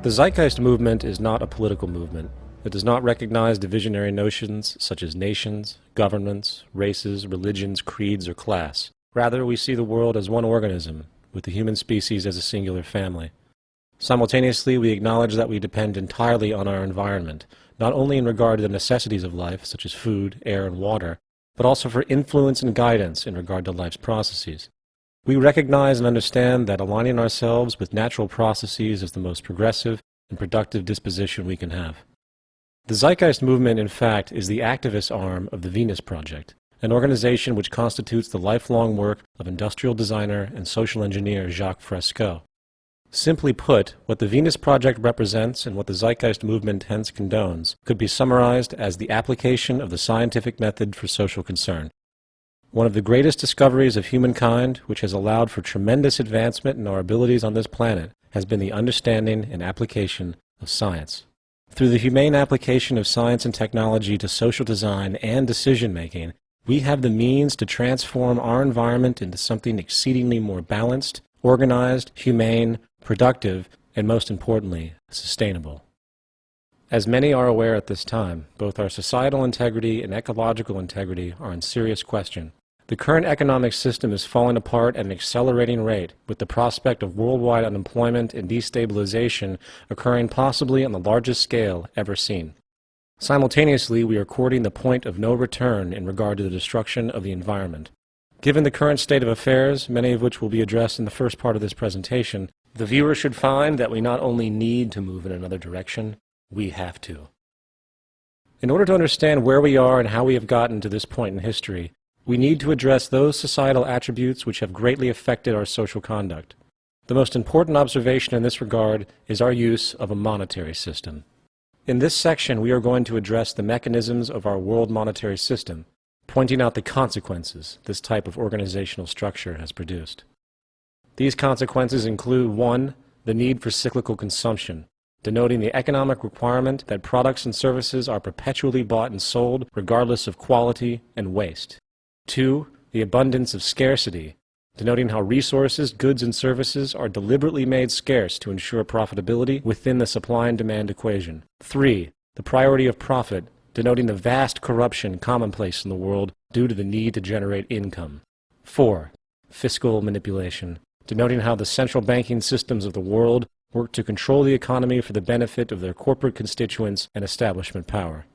The Zeitgeist movement is not a political movement. It does not recognize divisionary notions such as nations, governments, races, religions, creeds, or class. Rather, we see the world as one organism, with the human species as a singular family. Simultaneously, we acknowledge that we depend entirely on our environment, not only in regard to the necessities of life, such as food, air, and water, but also for influence and guidance in regard to life's processes. We recognize and understand that aligning ourselves with natural processes is the most progressive and productive disposition we can have. The Zeitgeist movement, in fact, is the activist arm of the Venus Project, an organization which constitutes the lifelong work of industrial designer and social engineer Jacques Fiscal. Simply put, what the Venus Project represents and what the Zeitgeist movement hence condones could be summarized as the application of the scientific method for social concern. One of the greatest discoveries of humankind, which has allowed for tremendous advancement in our abilities on this planet, has been the understanding and application of science. Through the humane application of science and technology to social design and decision-making, we have the means to transform our environment into something exceedingly more balanced, organized, humane, productive, and most importantly, sustainable. As many are aware at this time, both our societal integrity and ecological integrity are in serious question. The current economic system is falling apart at an accelerating rate, with the prospect of worldwide unemployment and destabilization occurring possibly on the largest scale ever seen. Simultaneously, we are courting the point of no return in regard to the destruction of the environment. Given the current state of affairs, many of which will be addressed in the first part of this presentation, the viewer should find that we not only need to move in another direction, we have to. In order to understand where we are and how we have gotten to this point in history, we need to address those societal attributes which have greatly affected our social conduct. The most important observation in this regard is our use of a monetary system. In this section, we are going to address the mechanisms of our world monetary system, pointing out the consequences this type of organizational structure has produced. These consequences include 1. The need for cyclical consumption, denoting the economic requirement that products and services are perpetually bought and sold regardless of quality and waste. 2. The abundance of scarcity, denoting how resources, goods, and services are deliberately made scarce to ensure profitability within the supply and demand equation. 3. The priority of profit, denoting the vast corruption commonplace in the world due to the need to generate income. 4. Fiscal manipulation, denoting how the central banking systems of the world work to control the economy for the benefit of their corporate constituents and establishment power.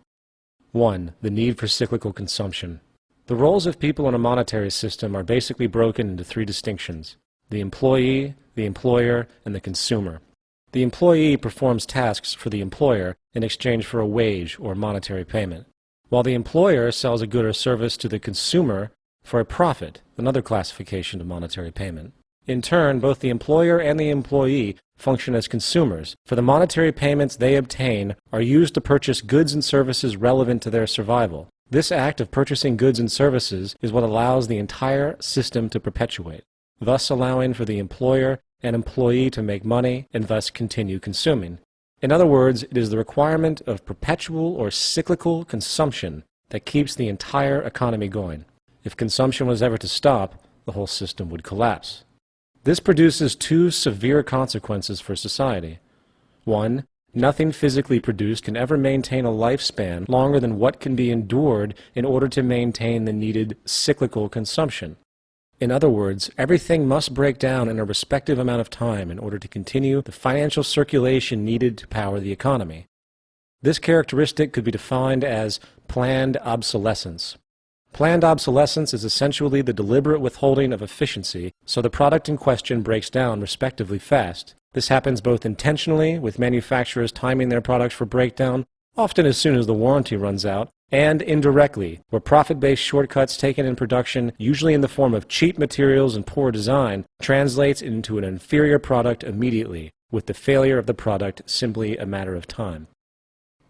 1. The need for cyclical consumption. The roles of people in a monetary system are basically broken into 3 distinctions: the employee, the employer, and the consumer. The employee performs tasks for the employer in exchange for a wage or monetary payment, while the employer sells a good or service to the consumer for a profit, another classification of monetary payment. In turn, both the employer and the employee function as consumers, for the monetary payments they obtain are used to purchase goods and services relevant to their survival. This act of purchasing goods and services is what allows the entire system to perpetuate, thus allowing for the employer and employee to make money and thus continue consuming. In other words, it is the requirement of perpetual or cyclical consumption that keeps the entire economy going. If consumption was ever to stop, the whole system would collapse. This produces 2 severe consequences for society. 1. Nothing physically produced can ever maintain a lifespan longer than what can be endured in order to maintain the needed cyclical consumption. In other words, everything must break down in a respective amount of time in order to continue the financial circulation needed to power the economy. This characteristic could be defined as planned obsolescence. Planned obsolescence is essentially the deliberate withholding of efficiency, so the product in question breaks down respectively fast. This happens both intentionally, with manufacturers timing their products for breakdown, often as soon as the warranty runs out, and indirectly, where profit-based shortcuts taken in production, usually in the form of cheap materials and poor design, translates into an inferior product immediately, with the failure of the product simply a matter of time.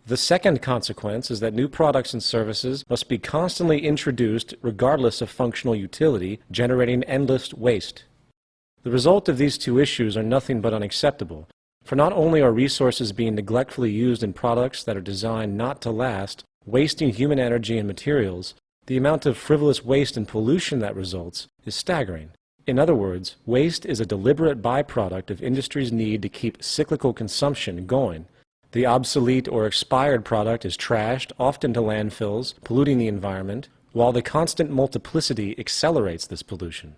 The second consequence is that new products and services must be constantly introduced regardless of functional utility, generating endless waste. The result of these 2 issues are nothing but unacceptable, for not only are resources being neglectfully used in products that are designed not to last, wasting human energy and materials, the amount of frivolous waste and pollution that results is staggering. In other words, waste is a deliberate byproduct of industry's need to keep cyclical consumption going. The obsolete or expired product is trashed, often to landfills, polluting the environment, while the constant multiplicity accelerates this pollution.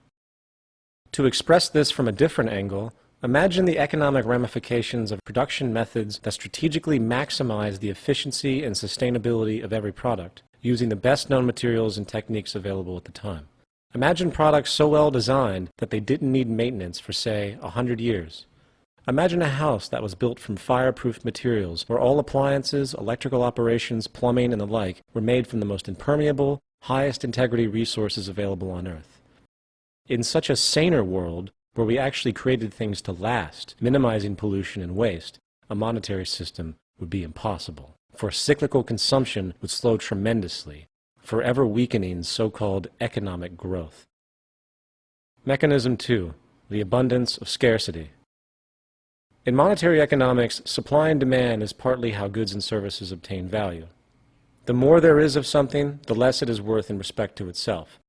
To express this from a different angle, imagine the economic ramifications of production methods that strategically maximize the efficiency and sustainability of every product, using the best known materials and techniques available at the time. Imagine products so well designed that they didn't need maintenance for, say, 100 years. Imagine a house that was built from fireproof materials, where all appliances, electrical operations, plumbing, and the like were made from the most impermeable, highest integrity resources available on Earth. In such a saner world, where we actually created things to last, minimizing pollution and waste, a monetary system would be impossible. For cyclical consumption would slow tremendously, forever weakening so-called economic growth. Mechanism 2. The abundance of scarcity. In monetary economics, supply and demand is partly how goods and services obtain value. The more there is of something, the less it is worth in respect to itself.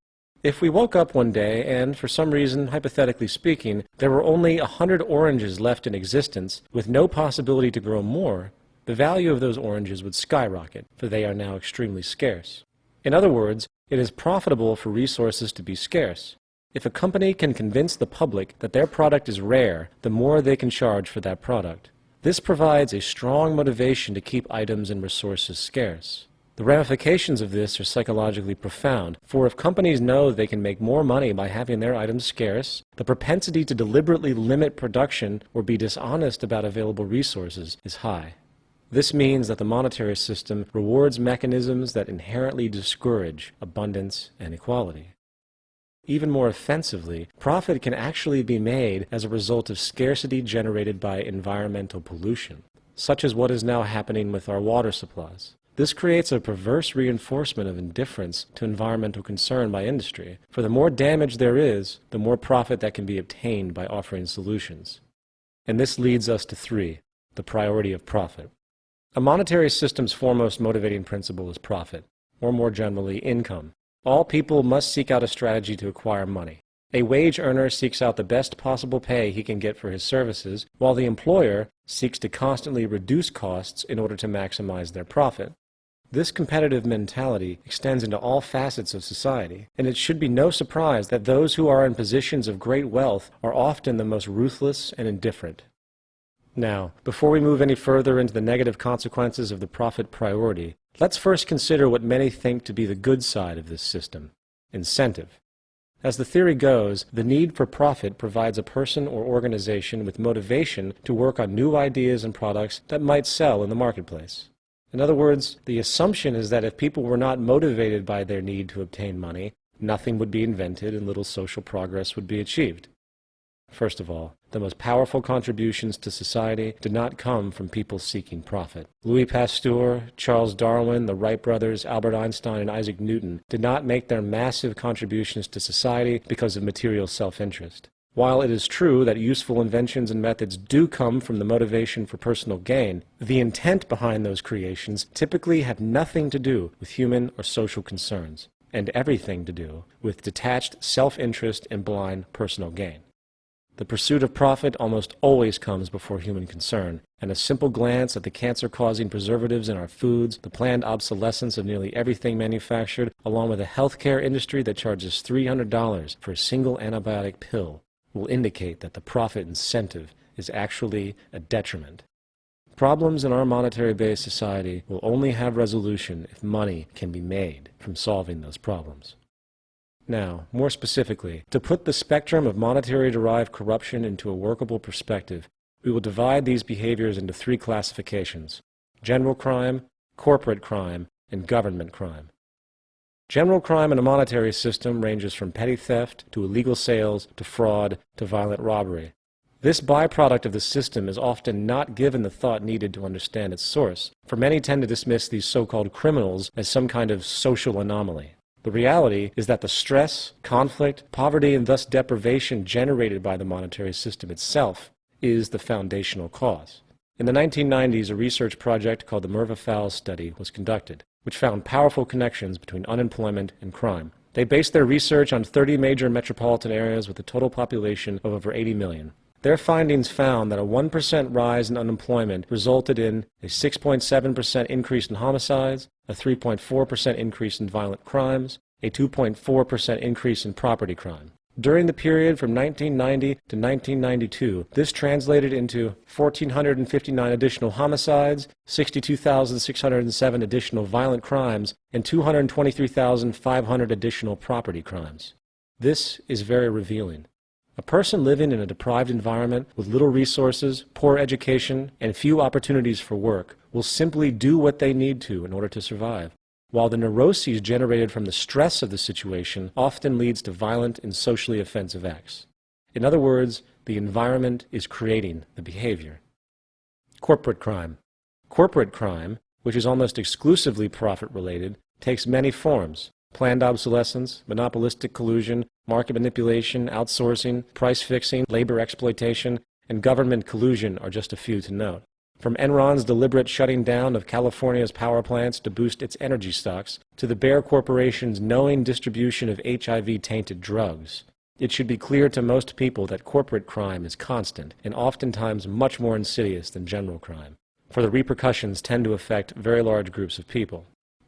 If we woke up one day and, for some reason, hypothetically speaking, there were only 100 oranges left in existence, with no possibility to grow more, the value of those oranges would skyrocket, for they are now extremely scarce. In other words, it is profitable for resources to be scarce. If a company can convince the public that their product is rare, the more they can charge for that product. This provides a strong motivation to keep items and resources scarce. The ramifications of this are psychologically profound, for if companies know they can make more money by having their items scarce, the propensity to deliberately limit production or be dishonest about available resources is high. This means that the monetary system rewards mechanisms that inherently discourage abundance and equality. Even more offensively, profit can actually be made as a result of scarcity generated by environmental pollution, such as what is now happening with our water supplies. This creates a perverse reinforcement of indifference to environmental concern by industry, for the more damage there is, the more profit that can be obtained by offering solutions. And this leads us to 3, the priority of profit. A monetary system's foremost motivating principle is profit, or more generally, income. All people must seek out a strategy to acquire money. A wage earner seeks out the best possible pay he can get for his services, while the employer seeks to constantly reduce costs in order to maximize their profit. This competitive mentality extends into all facets of society, and it should be no surprise that those who are in positions of great wealth are often the most ruthless and indifferent. Now, before we move any further into the negative consequences of the profit priority, let's first consider what many think to be the good side of this system: incentive. As the theory goes, the need for profit provides a person or organization with motivation to work on new ideas and products that might sell in the marketplace. In other words, the assumption is that if people were not motivated by their need to obtain money, nothing would be invented and little social progress would be achieved. First of all, the most powerful contributions to society did not come from people seeking profit. Louis Pasteur, Charles Darwin, the Wright brothers, Albert Einstein, and Isaac Newton did not make their massive contributions to society because of material self-interest. While it is true that useful inventions and methods do come from the motivation for personal gain, the intent behind those creations typically have nothing to do with human or social concerns, and everything to do with detached self-interest and blind personal gain. The pursuit of profit almost always comes before human concern, and a simple glance at the cancer-causing preservatives in our foods, the planned obsolescence of nearly everything manufactured, along with a healthcare industry that charges $300 for a single antibiotic pill, will indicate that the profit incentive is actually a detriment. Problems in our monetary-based society will only have resolution if money can be made from solving those problems. Now, more specifically, to put the spectrum of monetary-derived corruption into a workable perspective, we will divide these behaviors into 3 classifications: general crime, corporate crime, and government crime. General crime in a monetary system ranges from petty theft to illegal sales to fraud to violent robbery. This byproduct of the system is often not given the thought needed to understand its source, for many tend to dismiss these so-called criminals as some kind of social anomaly. The reality is that the stress, conflict, poverty, and thus deprivation generated by the monetary system itself is the foundational cause. In the 1990s, a research project called the Merva Fowles Study was conducted, which found powerful connections between unemployment and crime. They based their research on 30 major metropolitan areas with a total population of over 80 million. Their findings found that a 1% rise in unemployment resulted in a 6.7% increase in homicides, a 3.4% increase in violent crimes, a 2.4% increase in property crime. During the period from 1990 to 1992, this translated into 1,459 additional homicides, 62,607 additional violent crimes, and 223,500 additional property crimes. This is very revealing. A person living in a deprived environment with little resources, poor education, and few opportunities for work will simply do what they need to in order to survive, while the neuroses generated from the stress of the situation often leads to violent and socially offensive acts. In other words, the environment is creating the behavior. Corporate crime. Corporate crime, which is almost exclusively profit-related, takes many forms. Planned obsolescence, monopolistic collusion, market manipulation, outsourcing, price fixing, labor exploitation, and government collusion are just a few to note. From Enron's deliberate shutting down of California's power plants to boost its energy stocks, to the Bayer Corporation's knowing distribution of HIV-tainted drugs, it should be clear to most people that corporate crime is constant and oftentimes much more insidious than general crime, for the repercussions tend to affect very large groups of people.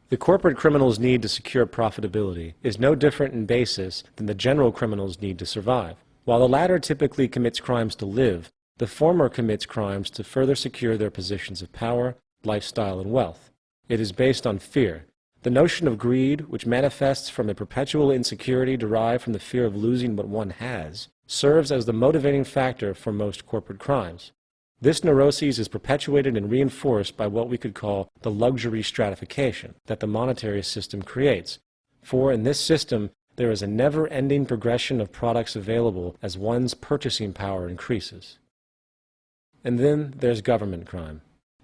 The corporate criminal's need to secure profitability is no different in basis than the general criminal's need to survive. While the latter typically commits crimes to live, the former commits crimes to further secure their positions of power, lifestyle, and wealth. It is based on fear. The notion of greed, which manifests from a perpetual insecurity derived from the fear of losing what one has, serves as the motivating factor for most corporate crimes. This neuroses is perpetuated and reinforced by what we could call the luxury stratification that the monetary system creates. For in this system, there is a never-ending progression of products available as one's purchasing power increases. And then there's government crime.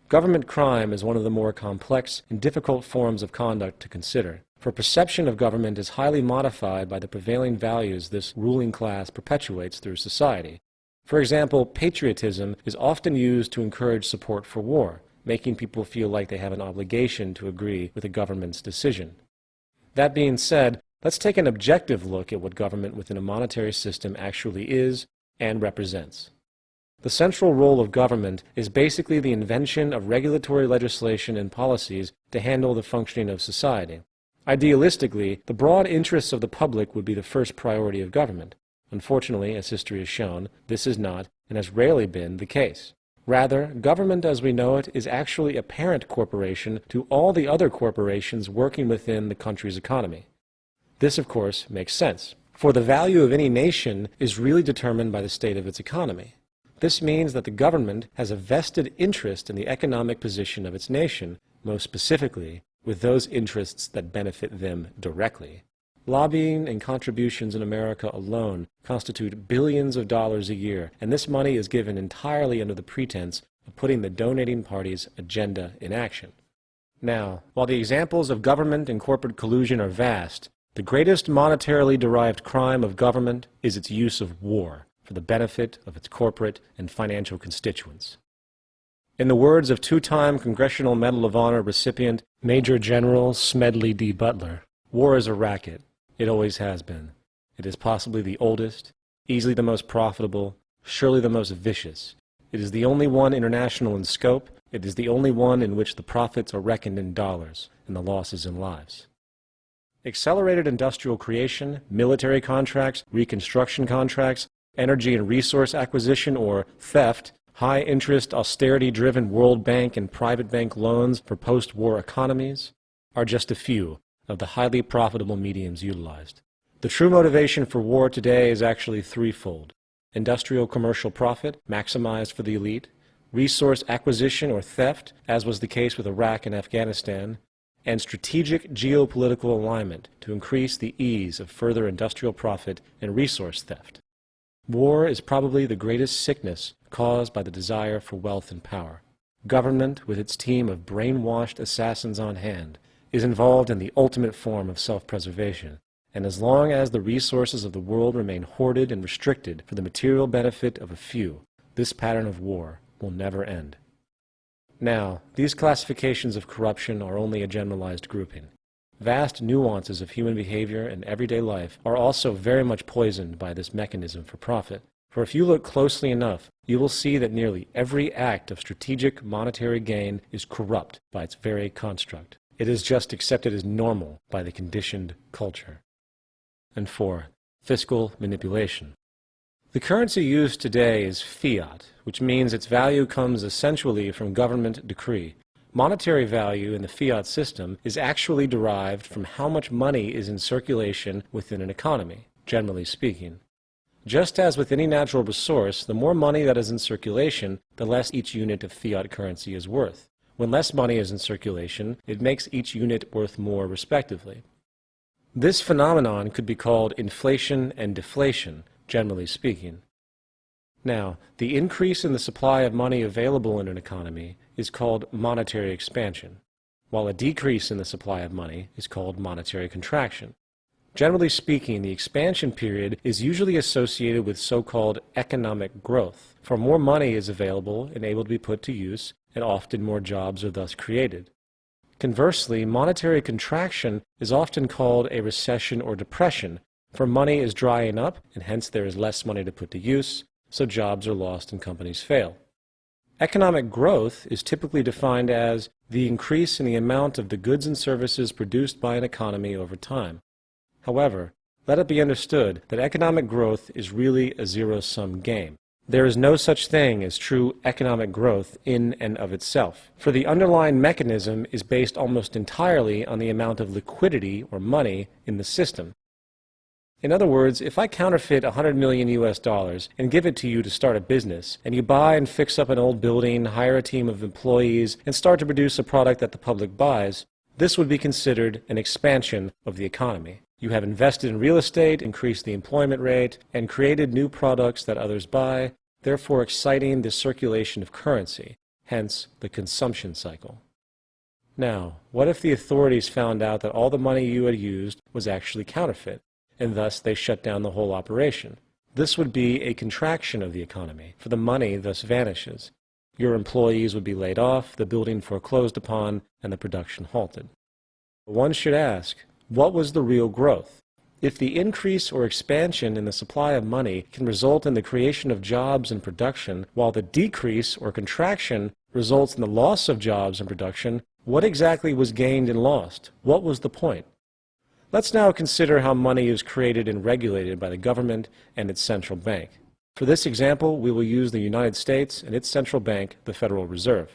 Government crime is one of the more complex and difficult forms of conduct to consider, for perception of government is highly modified by the prevailing values this ruling class perpetuates through society. For example, patriotism is often used to encourage support for war, making people feel like they have an obligation to agree with the government's decision. That being said, let's take an objective look at what government within a monetary system actually is and represents. The central role of government is basically the invention of regulatory legislation and policies to handle the functioning of society. Idealistically, the broad interests of the public would be the first priority of government. Unfortunately, as history has shown, this is not, and has rarely been, the case. Rather, government as we know it is actually a parent corporation to all the other corporations working within the country's economy. This, of course, makes sense, for the value of any nation is really determined by the state of its economy. This means that the government has a vested interest in the economic position of its nation, most specifically with those interests that benefit them directly. Lobbying and contributions in America alone constitute billions of dollars a year, and this money is given entirely under the pretense of putting the donating party's agenda in action. Now, while the examples of government and corporate collusion are vast, the greatest monetarily derived crime of government is its use of war for the benefit of its corporate and financial constituents. In the words of two-time Congressional Medal of Honor recipient Major General Smedley D. Butler, war is a racket. It always has been. It is possibly the oldest, easily the most profitable, surely the most vicious. It is the only one international in scope. It is the only one in which the profits are reckoned in dollars and the losses in lives. Accelerated industrial creation, military contracts, reconstruction contracts, energy and resource acquisition or theft, high-interest, austerity-driven World Bank and private bank loans for post-war economies are just a few of the highly profitable mediums utilized. The true motivation for war today is actually threefold: industrial commercial profit, maximized for the elite; resource acquisition or theft, as was the case with Iraq and Afghanistan; and strategic geopolitical alignment to increase the ease of further industrial profit and resource theft. War is probably the greatest sickness caused by the desire for wealth and power. Government, with its team of brainwashed assassins on hand, is involved in the ultimate form of self-preservation, and as long as the resources of the world remain hoarded and restricted for the material benefit of a few, this pattern of war will never end. Now, these classifications of corruption are only a generalized grouping. Vast nuances of human behavior and everyday life are also very much poisoned by this mechanism for profit. For if you look closely enough, you will see that nearly every act of strategic monetary gain is corrupt by its very construct. It is just accepted as normal by the conditioned culture. And 4. Fiscal manipulation. The currency used today is fiat, which means its value comes essentially from government decree. Monetary value in the fiat system is actually derived from how much money is in circulation within an economy, generally speaking. Just as with any natural resource, the more money that is in circulation, the less each unit of fiat currency is worth. When less money is in circulation, it makes each unit worth more respectively. This phenomenon could be called inflation and deflation, generally speaking. Now, the increase in the supply of money available in an economy is called monetary expansion, while a decrease in the supply of money is called monetary contraction. Generally speaking, the expansion period is usually associated with so-called economic growth, for more money is available and able to be put to use, and often more jobs are thus created. Conversely, monetary contraction is often called a recession or depression, for money is drying up, and hence there is less money to put to use, so jobs are lost and companies fail. Economic growth is typically defined as the increase in the amount of the goods and services produced by an economy over time. However, let it be understood that economic growth is really a zero-sum game. There is no such thing as true economic growth in and of itself, for the underlying mechanism is based almost entirely on the amount of liquidity or money in the system. In other words, if I counterfeit $100 million and give it to you to start a business, and you buy and fix up an old building, hire a team of employees, and start to produce a product that the public buys, this would be considered an expansion of the economy. You have invested in real estate, increased the employment rate, and created new products that others buy, therefore exciting the circulation of currency, hence the consumption cycle. Now, what if the authorities found out that all the money you had used was actually counterfeit, and thus they shut down the whole operation? This would be a contraction of the economy, for the money thus vanishes. Your employees would be laid off, the building foreclosed upon, and the production halted. One should ask, what was the real growth? If the increase or expansion in the supply of money can result in the creation of jobs and production, while the decrease or contraction results in the loss of jobs and production, what exactly was gained and lost? What was the point? Let's now consider how money is created and regulated by the government and its central bank. For this example, we will use the United States and its central bank, the Federal Reserve.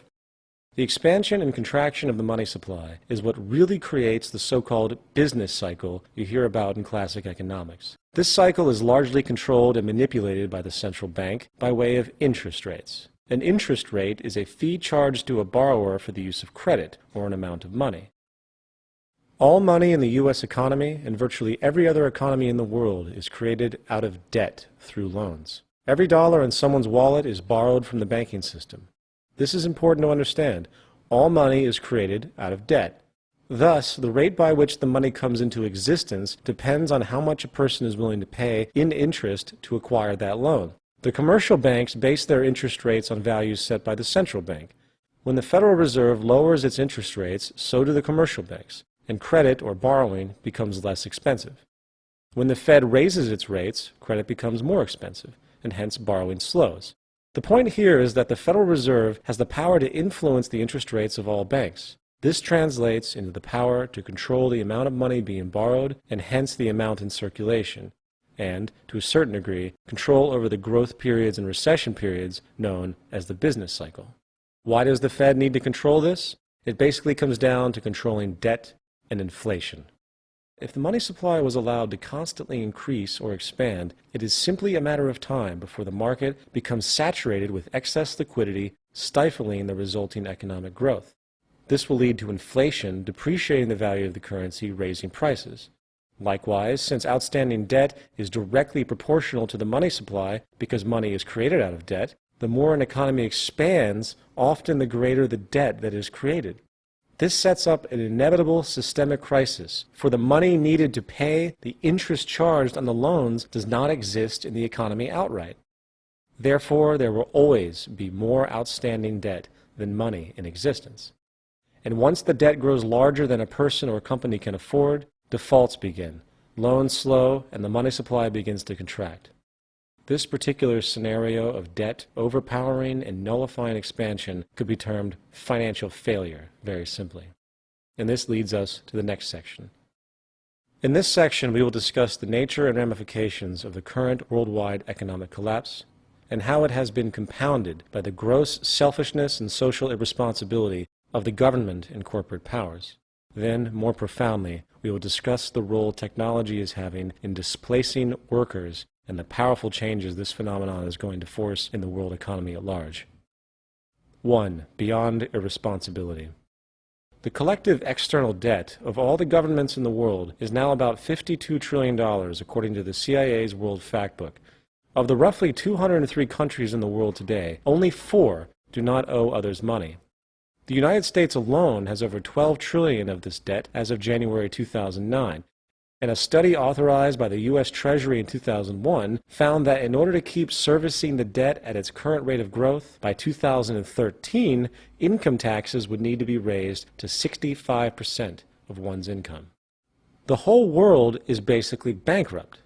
The expansion and contraction of the money supply is what really creates the so-called business cycle you hear about in classic economics. This cycle is largely controlled and manipulated by the central bank by way of interest rates. An interest rate is a fee charged to a borrower for the use of credit, or an amount of money. All money in the U.S. economy and virtually every other economy in the world is created out of debt through loans. Every dollar in someone's wallet is borrowed from the banking system. This is important to understand. All money is created out of debt. Thus, the rate by which the money comes into existence depends on how much a person is willing to pay in interest to acquire that loan. The commercial banks base their interest rates on values set by the central bank. When the Federal Reserve lowers its interest rates, so do the commercial banks, and credit or borrowing becomes less expensive. When the Fed raises its rates, credit becomes more expensive, and hence borrowing slows. The point here is that the Federal Reserve has the power to influence the interest rates of all banks. This translates into the power to control the amount of money being borrowed and hence the amount in circulation, and, to a certain degree, control over the growth periods and recession periods known as the business cycle. Why does the Fed need to control this? It basically comes down to controlling debt and inflation. If the money supply was allowed to constantly increase or expand, it is simply a matter of time before the market becomes saturated with excess liquidity, stifling the resulting economic growth. This will lead to inflation, depreciating the value of the currency, raising prices. Likewise, since outstanding debt is directly proportional to the money supply because money is created out of debt, the more an economy expands, often the greater the debt that is created. This sets up an inevitable systemic crisis, for the money needed to pay the interest charged on the loans does not exist in the economy outright. Therefore, there will always be more outstanding debt than money in existence. And once the debt grows larger than a person or company can afford, defaults begin. Loans slow, and the money supply begins to contract. This particular scenario of debt overpowering and nullifying expansion could be termed financial failure, very simply. And this leads us to the next section. In this section, we will discuss the nature and ramifications of the current worldwide economic collapse and how it has been compounded by the gross selfishness and social irresponsibility of the government and corporate powers. Then, more profoundly, we will discuss the role technology is having in displacing workers and the powerful changes this phenomenon is going to force in the world economy at large. 1. Beyond irresponsibility. The collective external debt of all the governments in the world is now about $52 trillion, according to the CIA's World Factbook. Of the roughly 203 countries in the world today, only 4 do not owe others money. The United States alone has over $12 trillion of this debt as of January 2009, and a study authorized by the U.S. Treasury in 2001 found that in order to keep servicing the debt at its current rate of growth, by 2013, income taxes would need to be raised to 65% of one's income. The whole world is basically bankrupt.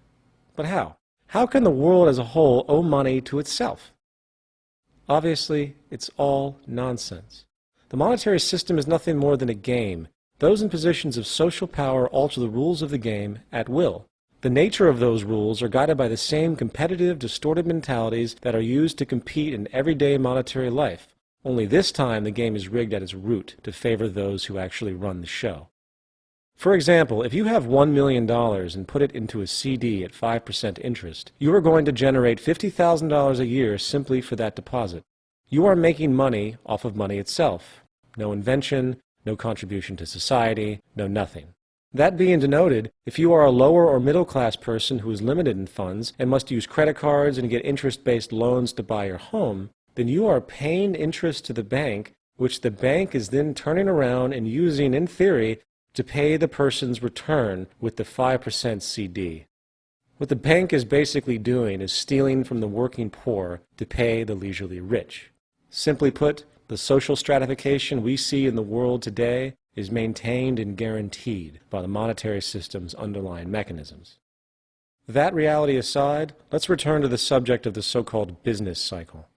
But how? How can the world as a whole owe money to itself? Obviously, it's all nonsense. The monetary system is nothing more than a game. Those in positions of social power alter the rules of the game at will. The nature of those rules are guided by the same competitive, distorted mentalities that are used to compete in everyday monetary life. Only this time the game is rigged at its root to favor those who actually run the show. For example, if you have $1 million and put it into a CD at 5% interest, you are going to generate $50,000 a year simply for that deposit. You are making money off of money itself. No invention, no contribution to society, no nothing. That being denoted, if you are a lower or middle class person who is limited in funds and must use credit cards and get interest-based loans to buy your home, then you are paying interest to the bank, which the bank is then turning around and using, in theory, to pay the person's return with the 5% CD. What the bank is basically doing is stealing from the working poor to pay the leisurely rich. Simply put, the social stratification we see in the world today is maintained and guaranteed by the monetary system's underlying mechanisms. That reality aside, let's return to the subject of the so-called business cycle.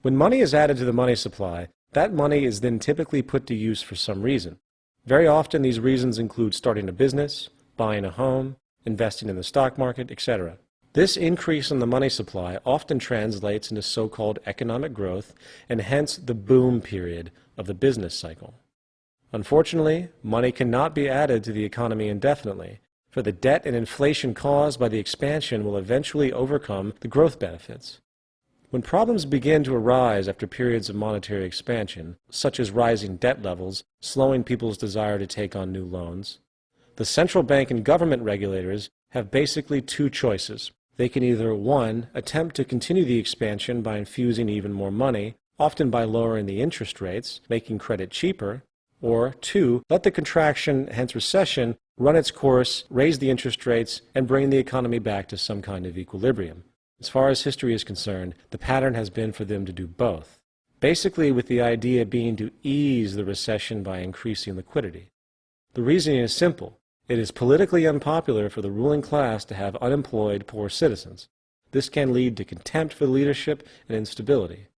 When money is added to the money supply, that money is then typically put to use for some reason. Very often these reasons include starting a business, buying a home, investing in the stock market, etc. This increase in the money supply often translates into so-called economic growth and hence the boom period of the business cycle. Unfortunately, money cannot be added to the economy indefinitely, for the debt and inflation caused by the expansion will eventually overcome the growth benefits. When problems begin to arise after periods of monetary expansion, such as rising debt levels, slowing people's desire to take on new loans, the central bank and government regulators have basically two choices. They can either, 1, attempt to continue the expansion by infusing even more money, often by lowering the interest rates, making credit cheaper, or 2, let the contraction, hence recession, run its course, raise the interest rates, and bring the economy back to some kind of equilibrium. As far as history is concerned, the pattern has been for them to do both, basically with the idea being to ease the recession by increasing liquidity. The reasoning is simple. It is politically unpopular for the ruling class to have unemployed, poor citizens. This can lead to contempt for leadership and instability.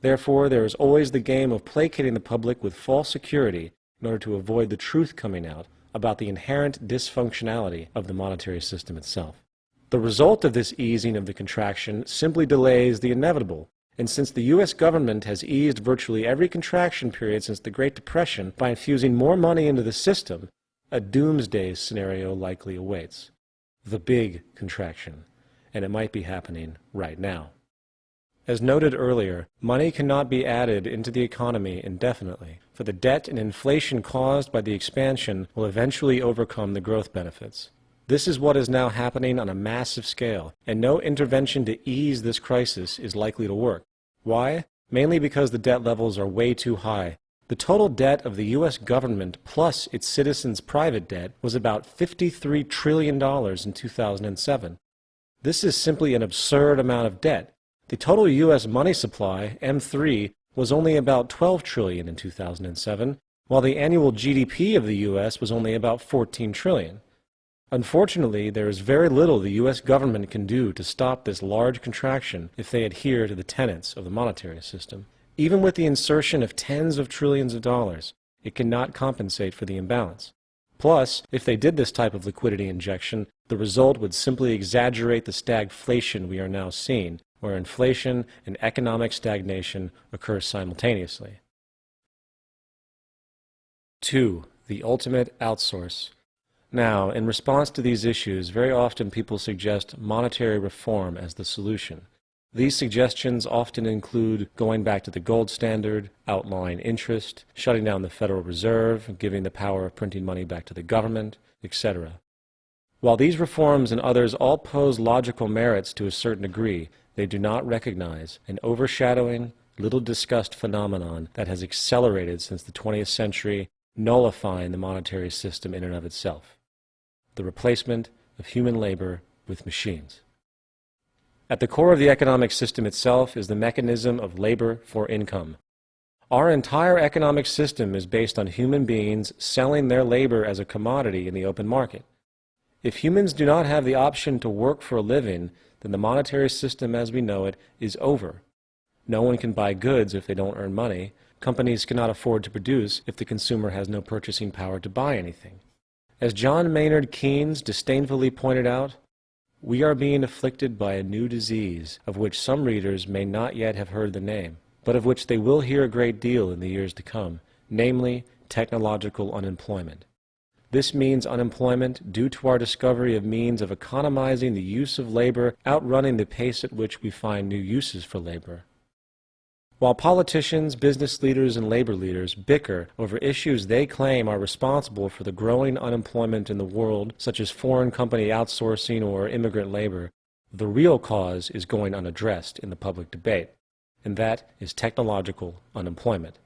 Therefore, there is always the game of placating the public with false security in order to avoid the truth coming out about the inherent dysfunctionality of the monetary system itself. The result of this easing of the contraction simply delays the inevitable, and since the U.S. government has eased virtually every contraction period since the Great Depression by infusing more money into the system, a doomsday scenario likely awaits. The big contraction, and it might be happening right now. As noted earlier, money cannot be added into the economy indefinitely, for the debt and inflation caused by the expansion will eventually overcome the growth benefits. This is what is now happening on a massive scale, and no intervention to ease this crisis is likely to work. Why? Mainly because the debt levels are way too high. The total debt of the U.S. government plus its citizens' private debt was about $53 trillion in 2007. This is simply an absurd amount of debt. The total U.S. money supply, M3, was only about $12 trillion in 2007, while the annual GDP of the U.S. was only about 14 trillion. Unfortunately, there is very little the U.S. government can do to stop this large contraction if they adhere to the tenets of the monetary system. Even with the insertion of tens of trillions of dollars, it cannot compensate for the imbalance. Plus, if they did this type of liquidity injection, the result would simply exaggerate the stagflation we are now seeing, where inflation and economic stagnation occur simultaneously. 2. The ultimate outsource. Now, in response to these issues, very often people suggest monetary reform as the solution. These suggestions often include going back to the gold standard, outlawing interest, shutting down the Federal Reserve, giving the power of printing money back to the government, etc. While these reforms and others all pose logical merits to a certain degree, they do not recognize an overshadowing, little discussed phenomenon that has accelerated since the 20th century, nullifying the monetary system in and of itself: the replacement of human labor with machines. At the core of the economic system itself is the mechanism of labor for income. Our entire economic system is based on human beings selling their labor as a commodity in the open market. If humans do not have the option to work for a living, then the monetary system as we know it is over. No one can buy goods if they don't earn money. Companies cannot afford to produce if the consumer has no purchasing power to buy anything. As John Maynard Keynes disdainfully pointed out, we are being afflicted by a new disease of which some readers may not yet have heard the name, but of which they will hear a great deal in the years to come, namely technological unemployment. This means unemployment due to our discovery of means of economizing the use of labor outrunning the pace at which we find new uses for labor. While politicians, business leaders, and labor leaders bicker over issues they claim are responsible for the growing unemployment in the world, such as foreign company outsourcing or immigrant labor, the real cause is going unaddressed in the public debate, and that is technological unemployment.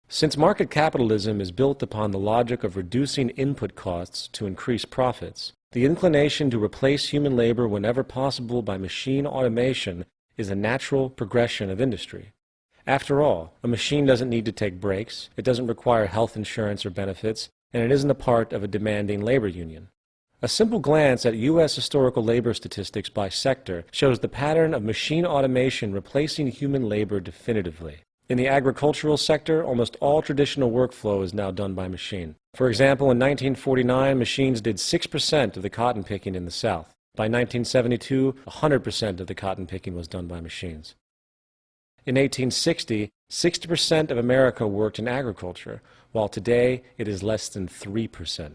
Since market capitalism is built upon the logic of reducing input costs to increase profits, the inclination to replace human labor whenever possible by machine automation is a natural progression of industry. After all, a machine doesn't need to take breaks, it doesn't require health insurance or benefits, and it isn't a part of a demanding labor union. A simple glance at U.S. historical labor statistics by sector shows the pattern of machine automation replacing human labor definitively. In the agricultural sector, almost all traditional workflow is now done by machine. For example, in 1949, machines did 6% of the cotton picking in the South. By 1972, 100% of the cotton picking was done by machines. In 1860, 60% of America worked in agriculture, while today it is less than 3%.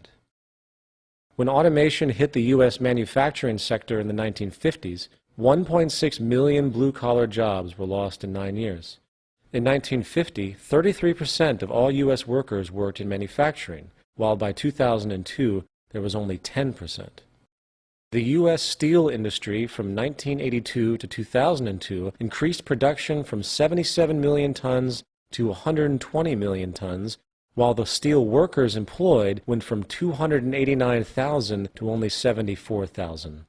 When automation hit the U.S. manufacturing sector in the 1950s, 1.6 million blue-collar jobs were lost in 9 years. In 1950, 33% of all U.S. workers worked in manufacturing, while by 2002 there was only 10%. The U.S. steel industry from 1982 to 2002 increased production from 77 million tons to 120 million tons, while the steel workers employed went from 289,000 to only 74,000.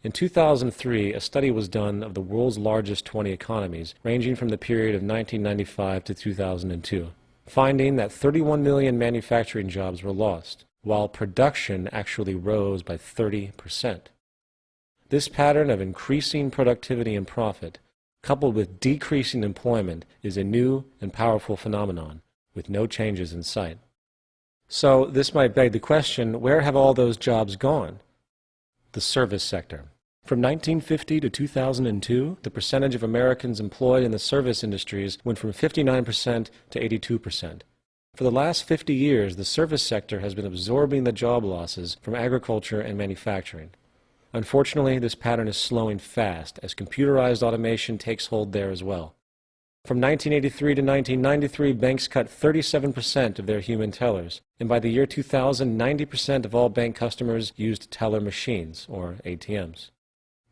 In 2003, a study was done of the world's largest 20 economies, ranging from the period of 1995 to 2002, finding that 31 million manufacturing jobs were lost, while production actually rose by 30%. This pattern of increasing productivity and profit, coupled with decreasing employment, is a new and powerful phenomenon, with no changes in sight. So this might beg the question, where have all those jobs gone? The service sector. From 1950 to 2002, the percentage of Americans employed in the service industries went from 59% to 82%. For the last 50 years, the service sector has been absorbing the job losses from agriculture and manufacturing. Unfortunately, this pattern is slowing fast as computerized automation takes hold there as well. From 1983 to 1993, banks cut 37% of their human tellers, and by the year 2000, 90% of all bank customers used teller machines, or ATMs.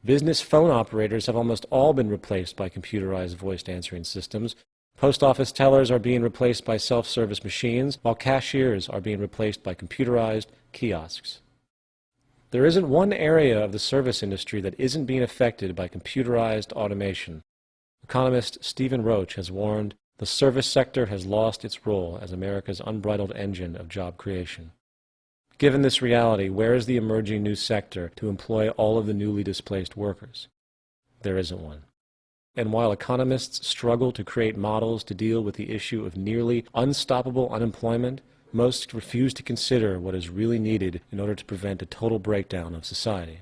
Business phone operators have almost all been replaced by computerized voice answering systems. Post office tellers are being replaced by self-service machines, while cashiers are being replaced by computerized kiosks. There isn't one area of the service industry that isn't being affected by computerized automation. Economist Stephen Roach has warned, The service sector has lost its role as America's unbridled engine of job creation. Given this reality, where is the emerging new sector to employ all of the newly displaced workers? There isn't one. And while economists struggle to create models to deal with the issue of nearly unstoppable unemployment, most refuse to consider what is really needed in order to prevent a total breakdown of society.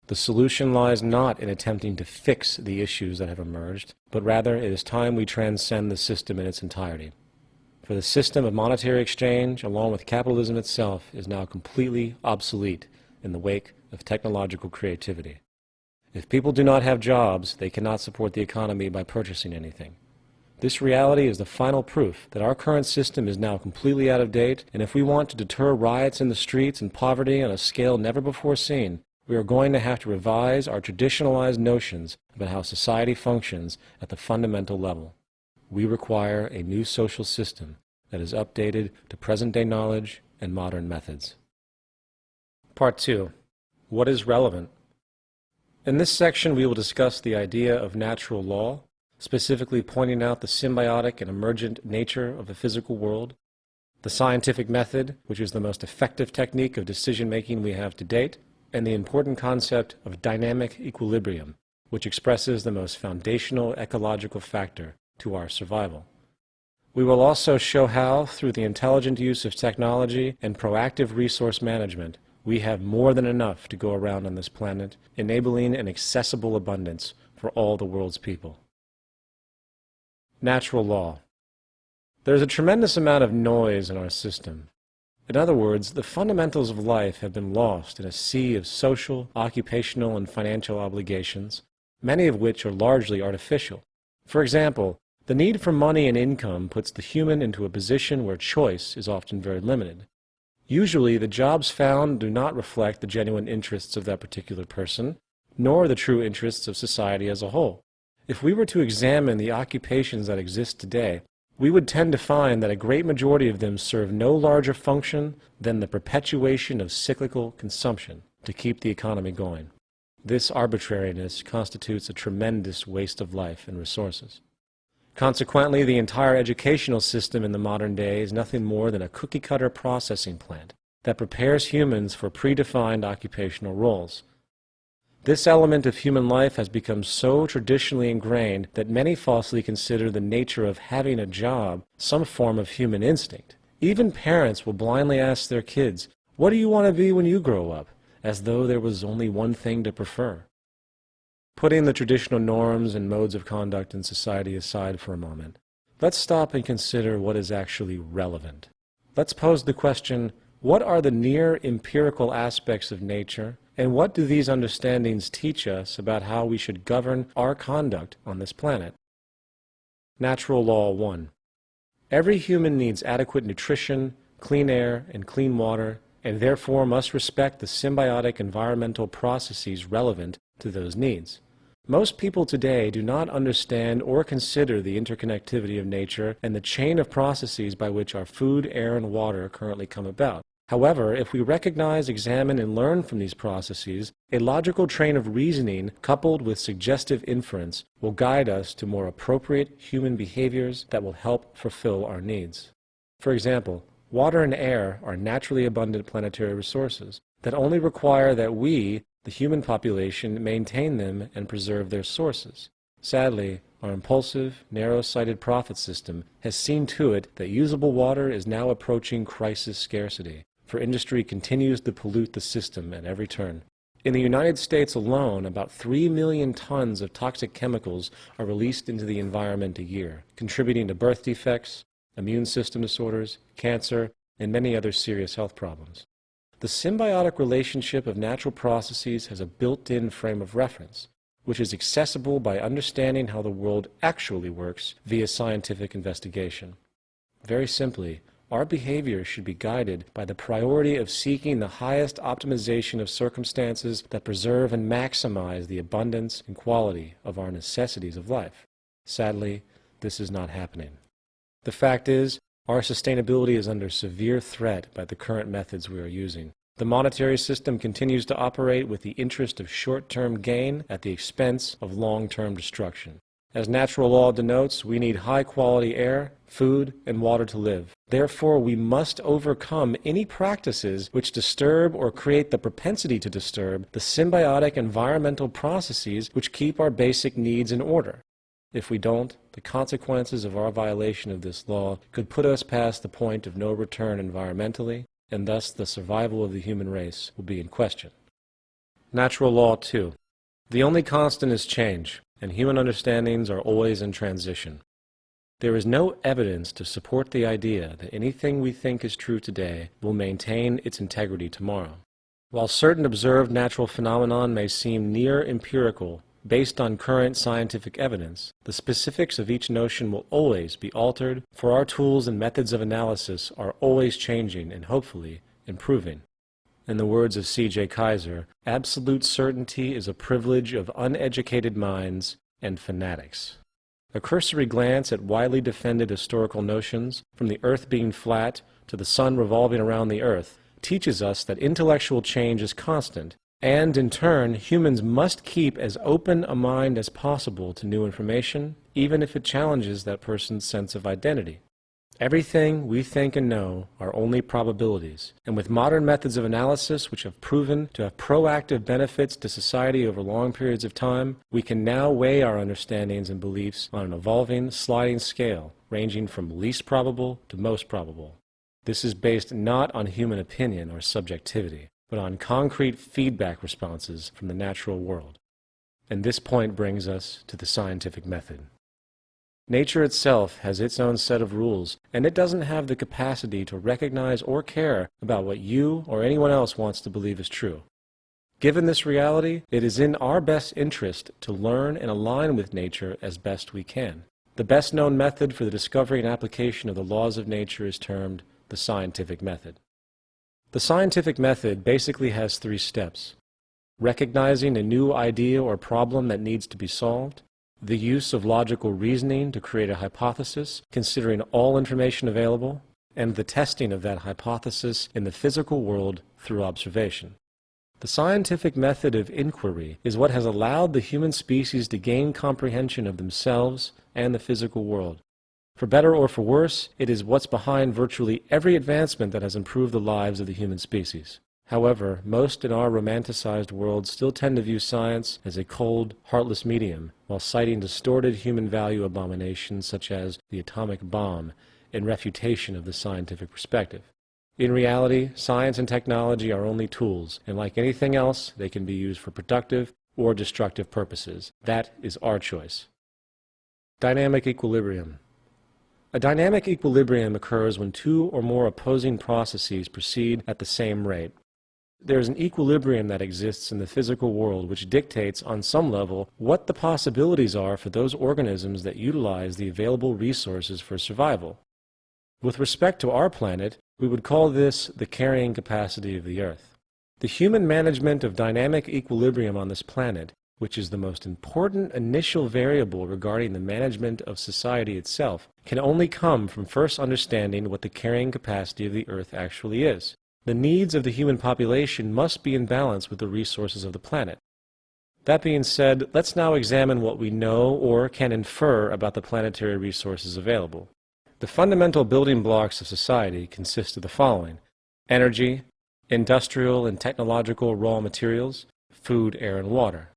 The solution lies not in attempting to fix the issues that have emerged, but rather it is time we transcend the system in its entirety. For the system of monetary exchange, along with capitalism itself, is now completely obsolete in the wake of technological creativity. If people do not have jobs, they cannot support the economy by purchasing anything. This reality is the final proof that our current system is now completely out of date, and if we want to deter riots in the streets and poverty on a scale never before seen, we are going to have to revise our traditionalized notions about how society functions at the fundamental level. We require a new social system that is updated to present-day knowledge and modern methods. Part 2. What is relevant? In this section, we will discuss the idea of natural law, specifically pointing out the symbiotic and emergent nature of the physical world, the scientific method, which is the most effective technique of decision-making we have to date, and the important concept of dynamic equilibrium, which expresses the most foundational ecological factor to our survival. We will also show how, through the intelligent use of technology and proactive resource management, we have more than enough to go around on this planet, enabling an accessible abundance for all the world's people. Natural law. There is a tremendous amount of noise in our system. In other words, the fundamentals of life have been lost in a sea of social, occupational, and financial obligations, many of which are largely artificial. For example, the need for money and income puts the human into a position where choice is often very limited. Usually, the jobs found do not reflect the genuine interests of that particular person, nor the true interests of society as a whole. If we were to examine the occupations that exist today, we would tend to find that a great majority of them serve no larger function than the perpetuation of cyclical consumption to keep the economy going. This arbitrariness constitutes a tremendous waste of life and resources. Consequently, the entire educational system in the modern day is nothing more than a cookie-cutter processing plant that prepares humans for predefined occupational roles. This element of human life has become so traditionally ingrained that many falsely consider the nature of having a job some form of human instinct. Even parents will blindly ask their kids, "What do you want to be when you grow up?" as though there was only one thing to prefer. Putting the traditional norms and modes of conduct in society aside for a moment, let's stop and consider what is actually relevant. Let's pose the question, what are the near empirical aspects of nature, and what do these understandings teach us about how we should govern our conduct on this planet? Natural Law 1. Every human needs adequate nutrition, clean air, and clean water, and therefore must respect the symbiotic environmental processes relevant to those needs. Most people today do not understand or consider the interconnectivity of nature and the chain of processes by which our food, air, and water currently come about. However, if we recognize, examine, and learn from these processes, a logical train of reasoning coupled with suggestive inference will guide us to more appropriate human behaviors that will help fulfill our needs. For example, water and air are naturally abundant planetary resources that only require that we, the human population, maintain them and preserve their sources. Sadly, our impulsive, narrow-sighted profit system has seen to it that usable water is now approaching crisis scarcity, for industry continues to pollute the system at every turn. In the United States alone, about 3 million tons of toxic chemicals are released into the environment a year, contributing to birth defects, immune system disorders, cancer, and many other serious health problems. The symbiotic relationship of natural processes has a built-in frame of reference, which is accessible by understanding how the world actually works via scientific investigation. Very simply, our behavior should be guided by the priority of seeking the highest optimization of circumstances that preserve and maximize the abundance and quality of our necessities of life. Sadly, this is not happening. The fact is, our sustainability is under severe threat by the current methods we are using. The monetary system continues to operate with the interest of short-term gain at the expense of long-term destruction. As natural law denotes, we need high-quality air, food, and water to live. Therefore, we must overcome any practices which disturb or create the propensity to disturb the symbiotic environmental processes which keep our basic needs in order. If we don't, the consequences of our violation of this law could put us past the point of no return environmentally, and thus the survival of the human race will be in question. Natural law 2. The only constant is change, and human understandings are always in transition. There is no evidence to support the idea that anything we think is true today will maintain its integrity tomorrow. While certain observed natural phenomenon may seem near empirical, based on current scientific evidence, the specifics of each notion will always be altered, for our tools and methods of analysis are always changing and hopefully improving. In the words of C.J. Kaiser, absolute certainty is a privilege of uneducated minds and fanatics. A cursory glance at widely defended historical notions, from the earth being flat to the sun revolving around the earth, teaches us that intellectual change is constant, and in turn, humans must keep as open a mind as possible to new information, even if it challenges that person's sense of identity. Everything we think and know are only probabilities, and with modern methods of analysis which have proven to have proactive benefits to society over long periods of time, we can now weigh our understandings and beliefs on an evolving, sliding scale, ranging from least probable to most probable. This is based not on human opinion or subjectivity, but on concrete feedback responses from the natural world. And this point brings us to the scientific method. Nature itself has its own set of rules, and it doesn't have the capacity to recognize or care about what you or anyone else wants to believe is true. Given this reality, it is in our best interest to learn and align with nature as best we can. The best known method for the discovery and application of the laws of nature is termed the scientific method. The scientific method basically has 3 steps: recognizing a new idea or problem that needs to be solved, the use of logical reasoning to create a hypothesis, considering all information available, and the testing of that hypothesis in the physical world through observation. The scientific method of inquiry is what has allowed the human species to gain comprehension of themselves and the physical world. For better or for worse, it is what's behind virtually every advancement that has improved the lives of the human species. However, most in our romanticized world still tend to view science as a cold, heartless medium, while citing distorted human value abominations such as the atomic bomb in refutation of the scientific perspective. In reality, science and technology are only tools, and like anything else, they can be used for productive or destructive purposes. That is our choice. Dynamic equilibrium. A dynamic equilibrium occurs when 2 or more opposing processes proceed at the same rate. There is an equilibrium that exists in the physical world which dictates, on some level, what the possibilities are for those organisms that utilize the available resources for survival. With respect to our planet, we would call this the carrying capacity of the Earth. The human management of dynamic equilibrium on this planet, which is the most important initial variable regarding the management of society itself, can only come from first understanding what the carrying capacity of the Earth actually is. The needs of the human population must be in balance with the resources of the planet. That being said, let's now examine what we know or can infer about the planetary resources available. The fundamental building blocks of society consist of the following: energy, industrial and technological raw materials, food, air, and water.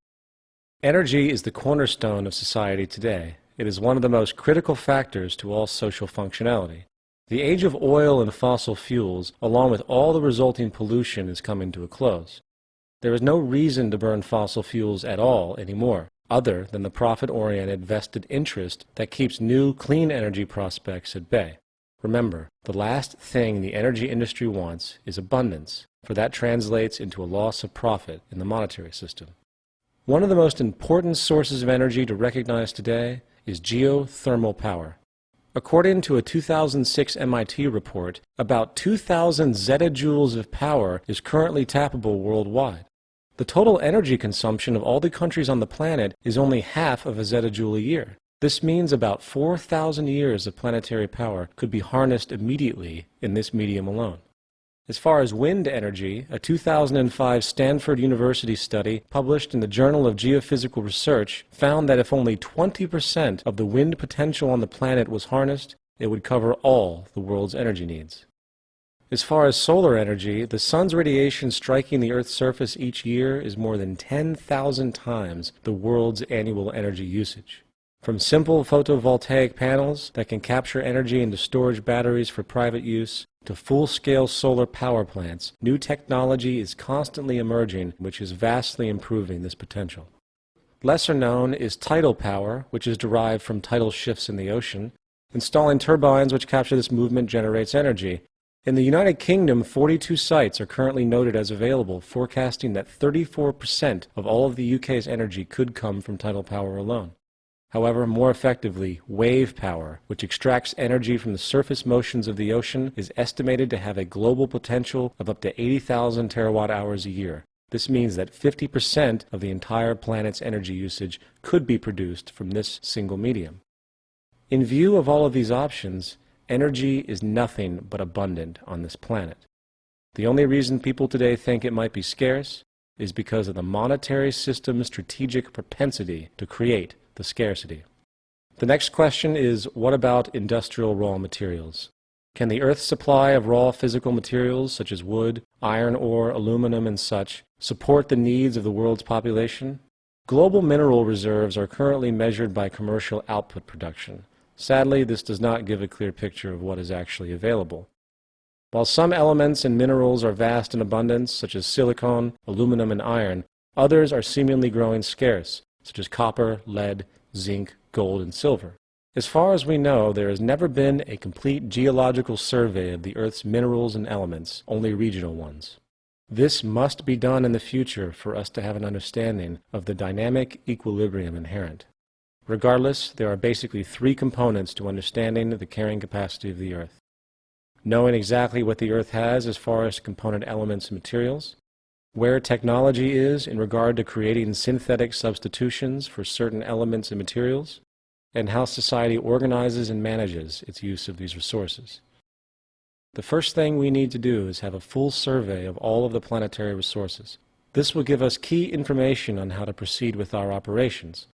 Energy is the cornerstone of society today. It is one of the most critical factors to all social functionality. The age of oil and fossil fuels, along with all the resulting pollution, is coming to a close. There is no reason to burn fossil fuels at all anymore, other than the profit-oriented vested interest that keeps new clean energy prospects at bay. Remember, the last thing the energy industry wants is abundance, for that translates into a loss of profit in the monetary system. One of the most important sources of energy to recognize today is geothermal power. According to a 2006 MIT report, about 2,000 zettajoules of power is currently tappable worldwide. The total energy consumption of all the countries on the planet is only half of a zettajoule a year. This means about 4,000 years of planetary power could be harnessed immediately in this medium alone. As far as wind energy, a 2005 Stanford University study published in the Journal of Geophysical Research found that if only 20% of the wind potential on the planet was harnessed, it would cover all the world's energy needs. As far as solar energy, the sun's radiation striking the Earth's surface each year is more than 10,000 times the world's annual energy usage. From simple photovoltaic panels that can capture energy into storage batteries for private use, to full-scale solar power plants, new technology is constantly emerging, which is vastly improving this potential. Lesser known is tidal power, which is derived from tidal shifts in the ocean. Installing turbines which capture this movement generates energy. In the United Kingdom, 42 sites are currently noted as available, forecasting that 34% of all of the UK's energy could come from tidal power alone. However, more effectively, wave power, which extracts energy from the surface motions of the ocean, is estimated to have a global potential of up to 80,000 terawatt-hours a year. This means that 50% of the entire planet's energy usage could be produced from this single medium. In view of all of these options, energy is nothing but abundant on this planet. The only reason people today think it might be scarce is because of the monetary system's strategic propensity to create the scarcity. The next question is, what about industrial raw materials? Can the Earth's supply of raw physical materials such as wood, iron ore, aluminum, and such support the needs of the world's population? Global mineral reserves are currently measured by commercial output production. Sadly, this does not give a clear picture of what is actually available. While some elements and minerals are vast in abundance, such as silicon, aluminum, and iron, others are seemingly growing scarce, such as copper, lead, zinc, gold, and silver. As far as we know, there has never been a complete geological survey of the Earth's minerals and elements, only regional ones. This must be done in the future for us to have an understanding of the dynamic equilibrium inherent. Regardless, there are basically three components to understanding the carrying capacity of the Earth. Knowing exactly what the Earth has as far as component elements and materials, where technology is in regard to creating synthetic substitutions for certain elements and materials, and how society organizes and manages its use of these resources. The first thing we need to do is have a full survey of all of the planetary resources. This will give us key information on how to proceed with our operations.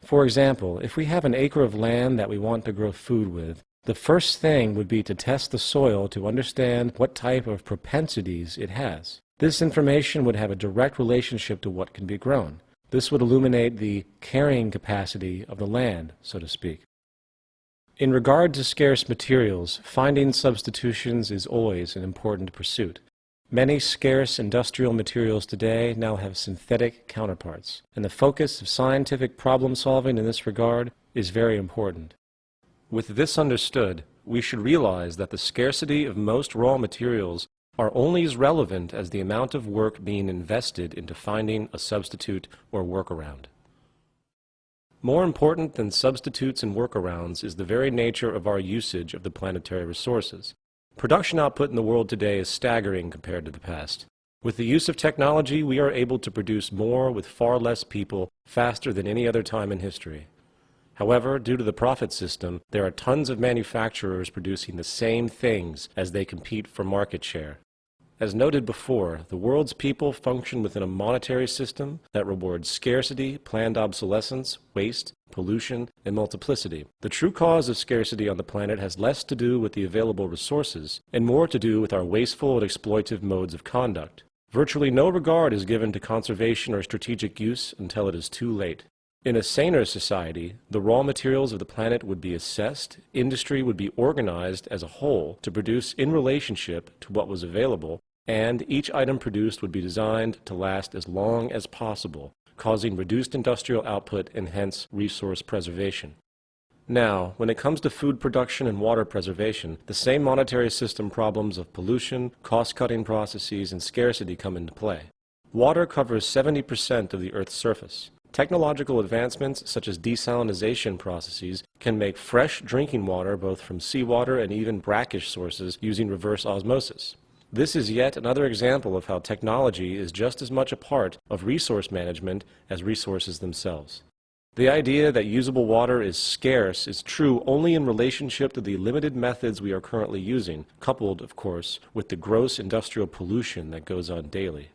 For example, if we have an acre of land that we want to grow food with, the first thing would be to test the soil to understand what type of propensities it has. This information would have a direct relationship to what can be grown. This would illuminate the carrying capacity of the land, so to speak. In regard to scarce materials, finding substitutions is always an important pursuit. Many scarce industrial materials today now have synthetic counterparts, and the focus of scientific problem solving in this regard is very important. With this understood, we should realize that the scarcity of most raw materials are only as relevant as the amount of work being invested into finding a substitute or workaround. More important than substitutes and workarounds is the very nature of our usage of the planetary resources. Production output in the world today is staggering compared to the past. With the use of technology, we are able to produce more with far less people faster than any other time in history. However, due to the profit system, there are tons of manufacturers producing the same things as they compete for market share. As noted before, the world's people function within a monetary system that rewards scarcity, planned obsolescence, waste, pollution, and multiplicity. The true cause of scarcity on the planet has less to do with the available resources and more to do with our wasteful and exploitive modes of conduct. Virtually no regard is given to conservation or strategic use until it is too late. In a saner society, the raw materials of the planet would be assessed, industry would be organized as a whole to produce in relationship to what was available, and each item produced would be designed to last as long as possible, causing reduced industrial output and hence resource preservation. Now, when it comes to food production and water preservation, the same monetary system problems of pollution, cost-cutting processes, and scarcity come into play. Water covers 70% of the Earth's surface. Technological advancements such as desalination processes can make fresh drinking water both from seawater and even brackish sources using reverse osmosis. This is yet another example of how technology is just as much a part of resource management as resources themselves. The idea that usable water is scarce is true only in relationship to the limited methods we are currently using, coupled, of course, with the gross industrial pollution that goes on daily.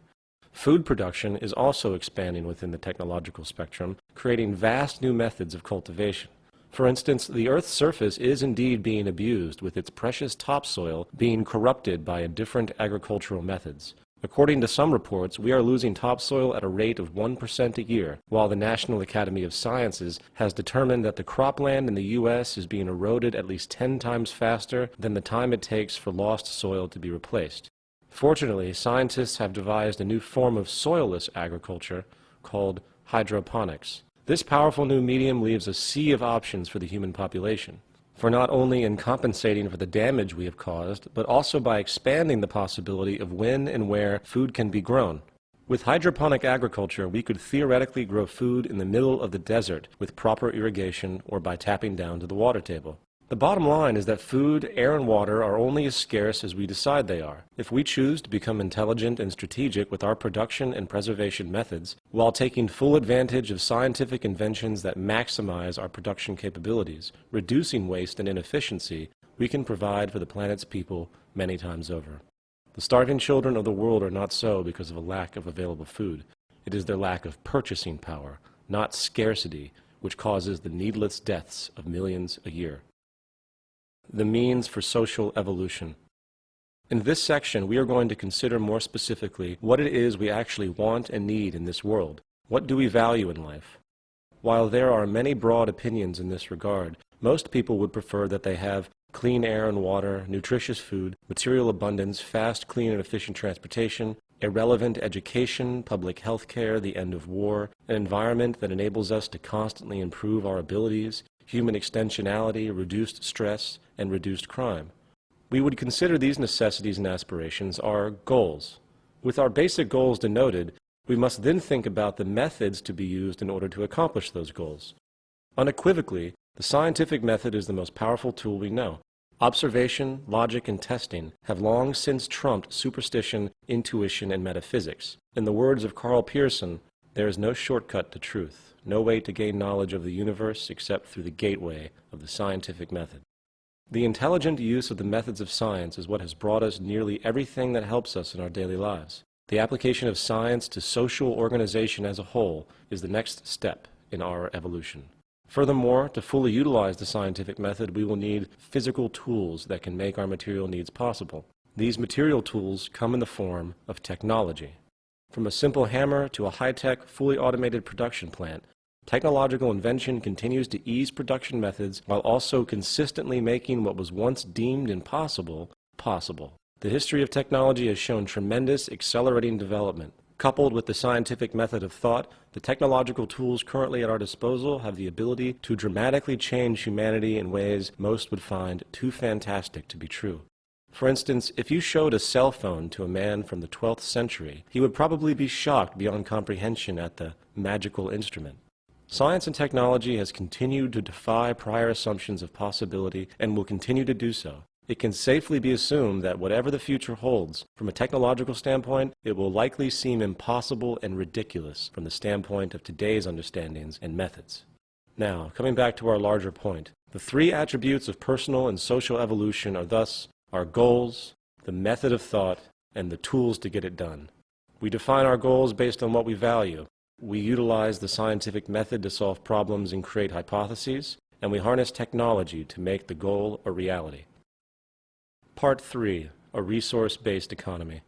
Food production is also expanding within the technological spectrum, creating vast new methods of cultivation. For instance, the Earth's surface is indeed being abused, with its precious topsoil being corrupted by different agricultural methods. According to some reports, we are losing topsoil at a rate of 1% a year, while the National Academy of Sciences has determined that the cropland in the U.S. is being eroded at least 10 times faster than the time it takes for lost soil to be replaced. Fortunately, scientists have devised a new form of soilless agriculture called hydroponics. This powerful new medium leaves a sea of options for the human population, for not only in compensating for the damage we have caused, but also by expanding the possibility of when and where food can be grown. With hydroponic agriculture, we could theoretically grow food in the middle of the desert with proper irrigation or by tapping down to the water table. The bottom line is that food, air, and water are only as scarce as we decide they are. If we choose to become intelligent and strategic with our production and preservation methods, while taking full advantage of scientific inventions that maximize our production capabilities, reducing waste and inefficiency, we can provide for the planet's people many times over. The starving children of the world are not so because of a lack of available food. It is their lack of purchasing power, not scarcity, which causes the needless deaths of millions a year. The means for social evolution. In this section, we are going to consider more specifically what it is we actually want and need in this world. What do we value in life? While there are many broad opinions in this regard, most people would prefer that they have clean air and water, nutritious food, material abundance, fast, clean, and efficient transportation, irrelevant education, public health care, the end of war, an environment that enables us to constantly improve our abilities, human extensionality, reduced stress, and reduced crime. We would consider these necessities and aspirations our goals. With our basic goals denoted, we must then think about the methods to be used in order to accomplish those goals. Unequivocally, the scientific method is the most powerful tool we know. Observation, logic, and testing have long since trumped superstition, intuition, and metaphysics. In the words of Carl Pearson, there is no shortcut to truth, no way to gain knowledge of the universe except through the gateway of the scientific method. The intelligent use of the methods of science is what has brought us nearly everything that helps us in our daily lives. The application of science to social organization as a whole is the next step in our evolution. Furthermore, to fully utilize the scientific method, we will need physical tools that can make our material needs possible. These material tools come in the form of technology. From a simple hammer to a high-tech, fully automated production plant, technological invention continues to ease production methods while also consistently making what was once deemed impossible, possible. The history of technology has shown tremendous accelerating development. Coupled with the scientific method of thought, the technological tools currently at our disposal have the ability to dramatically change humanity in ways most would find too fantastic to be true. For instance, if you showed a cell phone to a man from the 12th century, he would probably be shocked beyond comprehension at the magical instrument. Science and technology has continued to defy prior assumptions of possibility and will continue to do so. It can safely be assumed that whatever the future holds, from a technological standpoint, it will likely seem impossible and ridiculous from the standpoint of today's understandings and methods. Now, coming back to our larger point, the three attributes of personal and social evolution are thus our goals, the method of thought, and the tools to get it done. We define our goals based on what we value. We utilize the scientific method to solve problems and create hypotheses, and we harness technology to make the goal a reality. Part 3, a resource-based economy.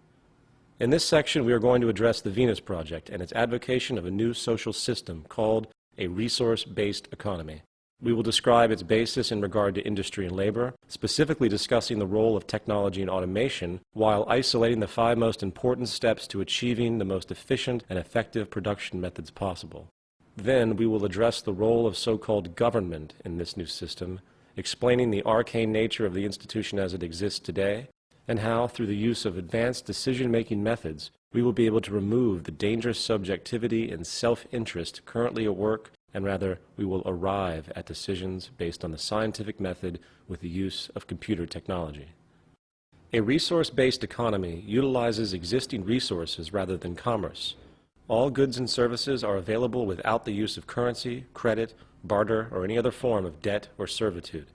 In this section, we are going to address the Venus Project and its advocation of a new social system called a resource-based economy. We will describe its basis in regard to industry and labor, specifically discussing the role of technology and automation, while isolating the 5 most important steps to achieving the most efficient and effective production methods possible. Then we will address the role of so-called government in this new system, explaining the arcane nature of the institution as it exists today, and how, through the use of advanced decision-making methods, we will be able to remove the dangerous subjectivity and self-interest currently at work, and rather, we will arrive at decisions based on the scientific method with the use of computer technology. A resource-based economy utilizes existing resources rather than commerce. All goods and services are available without the use of currency, credit, barter, or any other form of debt or servitude.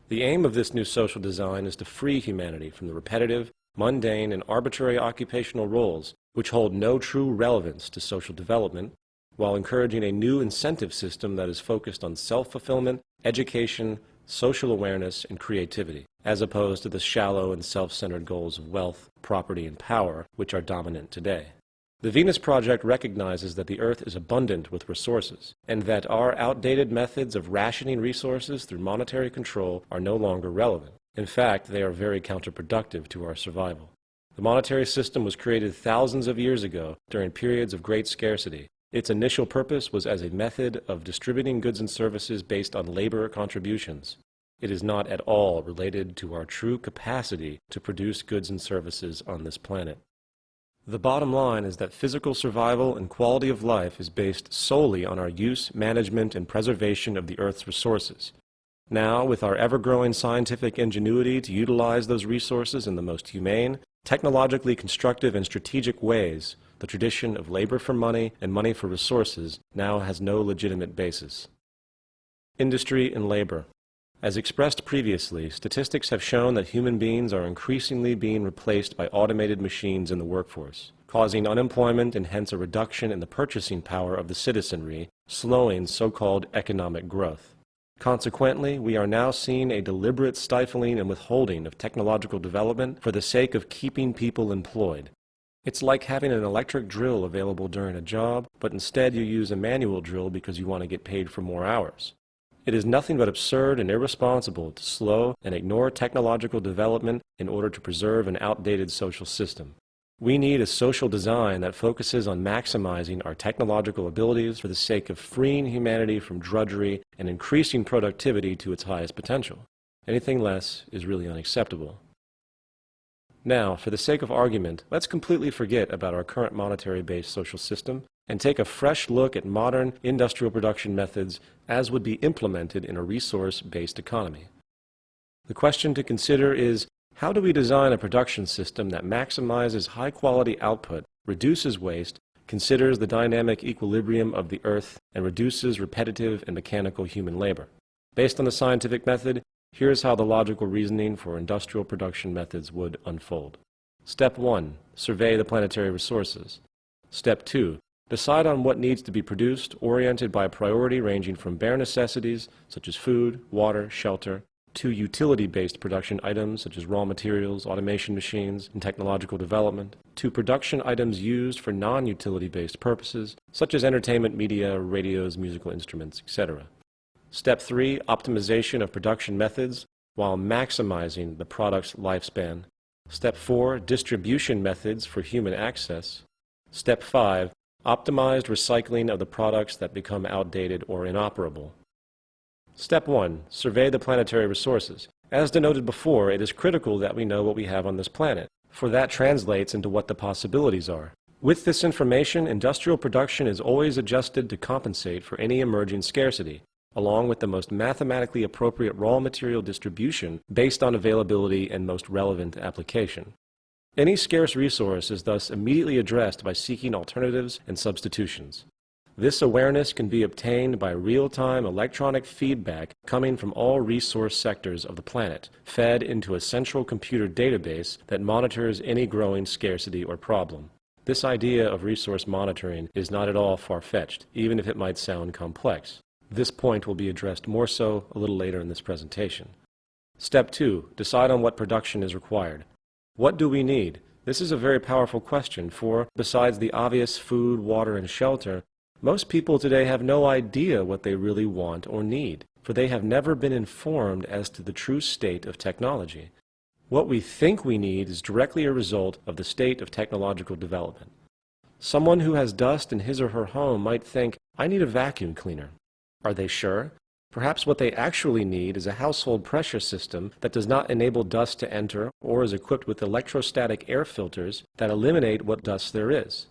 The aim of this new social design is to free humanity from the repetitive, mundane, and arbitrary occupational roles which hold no true relevance to social development, while encouraging a new incentive system that is focused on self-fulfillment, education, social awareness, and creativity, as opposed to the shallow and self-centered goals of wealth, property, and power which are dominant today. The Venus Project recognizes that the Earth is abundant with resources, and that our outdated methods of rationing resources through monetary control are no longer relevant. In fact, they are very counterproductive to our survival. The monetary system was created thousands of years ago during periods of great scarcity. Its initial purpose was as a method of distributing goods and services based on labor contributions. It is not at all related to our true capacity to produce goods and services on this planet. The bottom line is that physical survival and quality of life is based solely on our use, management, and preservation of the Earth's resources. Now, with our ever-growing scientific ingenuity to utilize those resources in the most humane, technologically constructive, and strategic ways, the tradition of labor for money and money for resources now has no legitimate basis. Industry and labor. As expressed previously, statistics have shown that human beings are increasingly being replaced by automated machines in the workforce, causing unemployment and hence a reduction in the purchasing power of the citizenry, slowing so-called economic growth. Consequently, we are now seeing a deliberate stifling and withholding of technological development for the sake of keeping people employed. It's like having an electric drill available during a job, but instead you use a manual drill because you want to get paid for more hours. It is nothing but absurd and irresponsible to slow and ignore technological development in order to preserve an outdated social system. We need a social design that focuses on maximizing our technological abilities for the sake of freeing humanity from drudgery and increasing productivity to its highest potential. Anything less is really unacceptable. Now, for the sake of argument, let's completely forget about our current monetary-based social system and take a fresh look at modern industrial production methods as would be implemented in a resource-based economy. The question to consider is, how do we design a production system that maximizes high-quality output, reduces waste, considers the dynamic equilibrium of the Earth, and reduces repetitive and mechanical human labor? Based on the scientific method, here's how the logical reasoning for industrial production methods would unfold. Step 1. Survey the planetary resources. Step 2. Decide on what needs to be produced, oriented by priority ranging from bare necessities, such as food, water, shelter, to utility-based production items, such as raw materials, automation machines, and technological development, to production items used for non-utility-based purposes, such as entertainment media, radios, musical instruments, etc. Step 3. Optimization of production methods while maximizing the product's lifespan. Step 4. Distribution methods for human access. Step 5. Optimized recycling of the products that become outdated or inoperable. Step 1. Survey the planetary resources. As denoted before, it is critical that we know what we have on this planet, for that translates into what the possibilities are. With this information, industrial production is always adjusted to compensate for any emerging scarcity, along with the most mathematically appropriate raw material distribution based on availability and most relevant application. Any scarce resource is thus immediately addressed by seeking alternatives and substitutions. This awareness can be obtained by real-time electronic feedback coming from all resource sectors of the planet, fed into a central computer database that monitors any growing scarcity or problem. This idea of resource monitoring is not at all far-fetched, even if it might sound complex. This point will be addressed more so a little later in this presentation. Step 2. Decide on what production is required. What do we need? This is a very powerful question, for, besides the obvious food, water, and shelter, most people today have no idea what they really want or need, for they have never been informed as to the true state of technology. What we think we need is directly a result of the state of technological development. Someone who has dust in his or her home might think, I need a vacuum cleaner. Are they sure? Perhaps what they actually need is a household pressure system that does not enable dust to enter or is equipped with electrostatic air filters that eliminate what dust there is.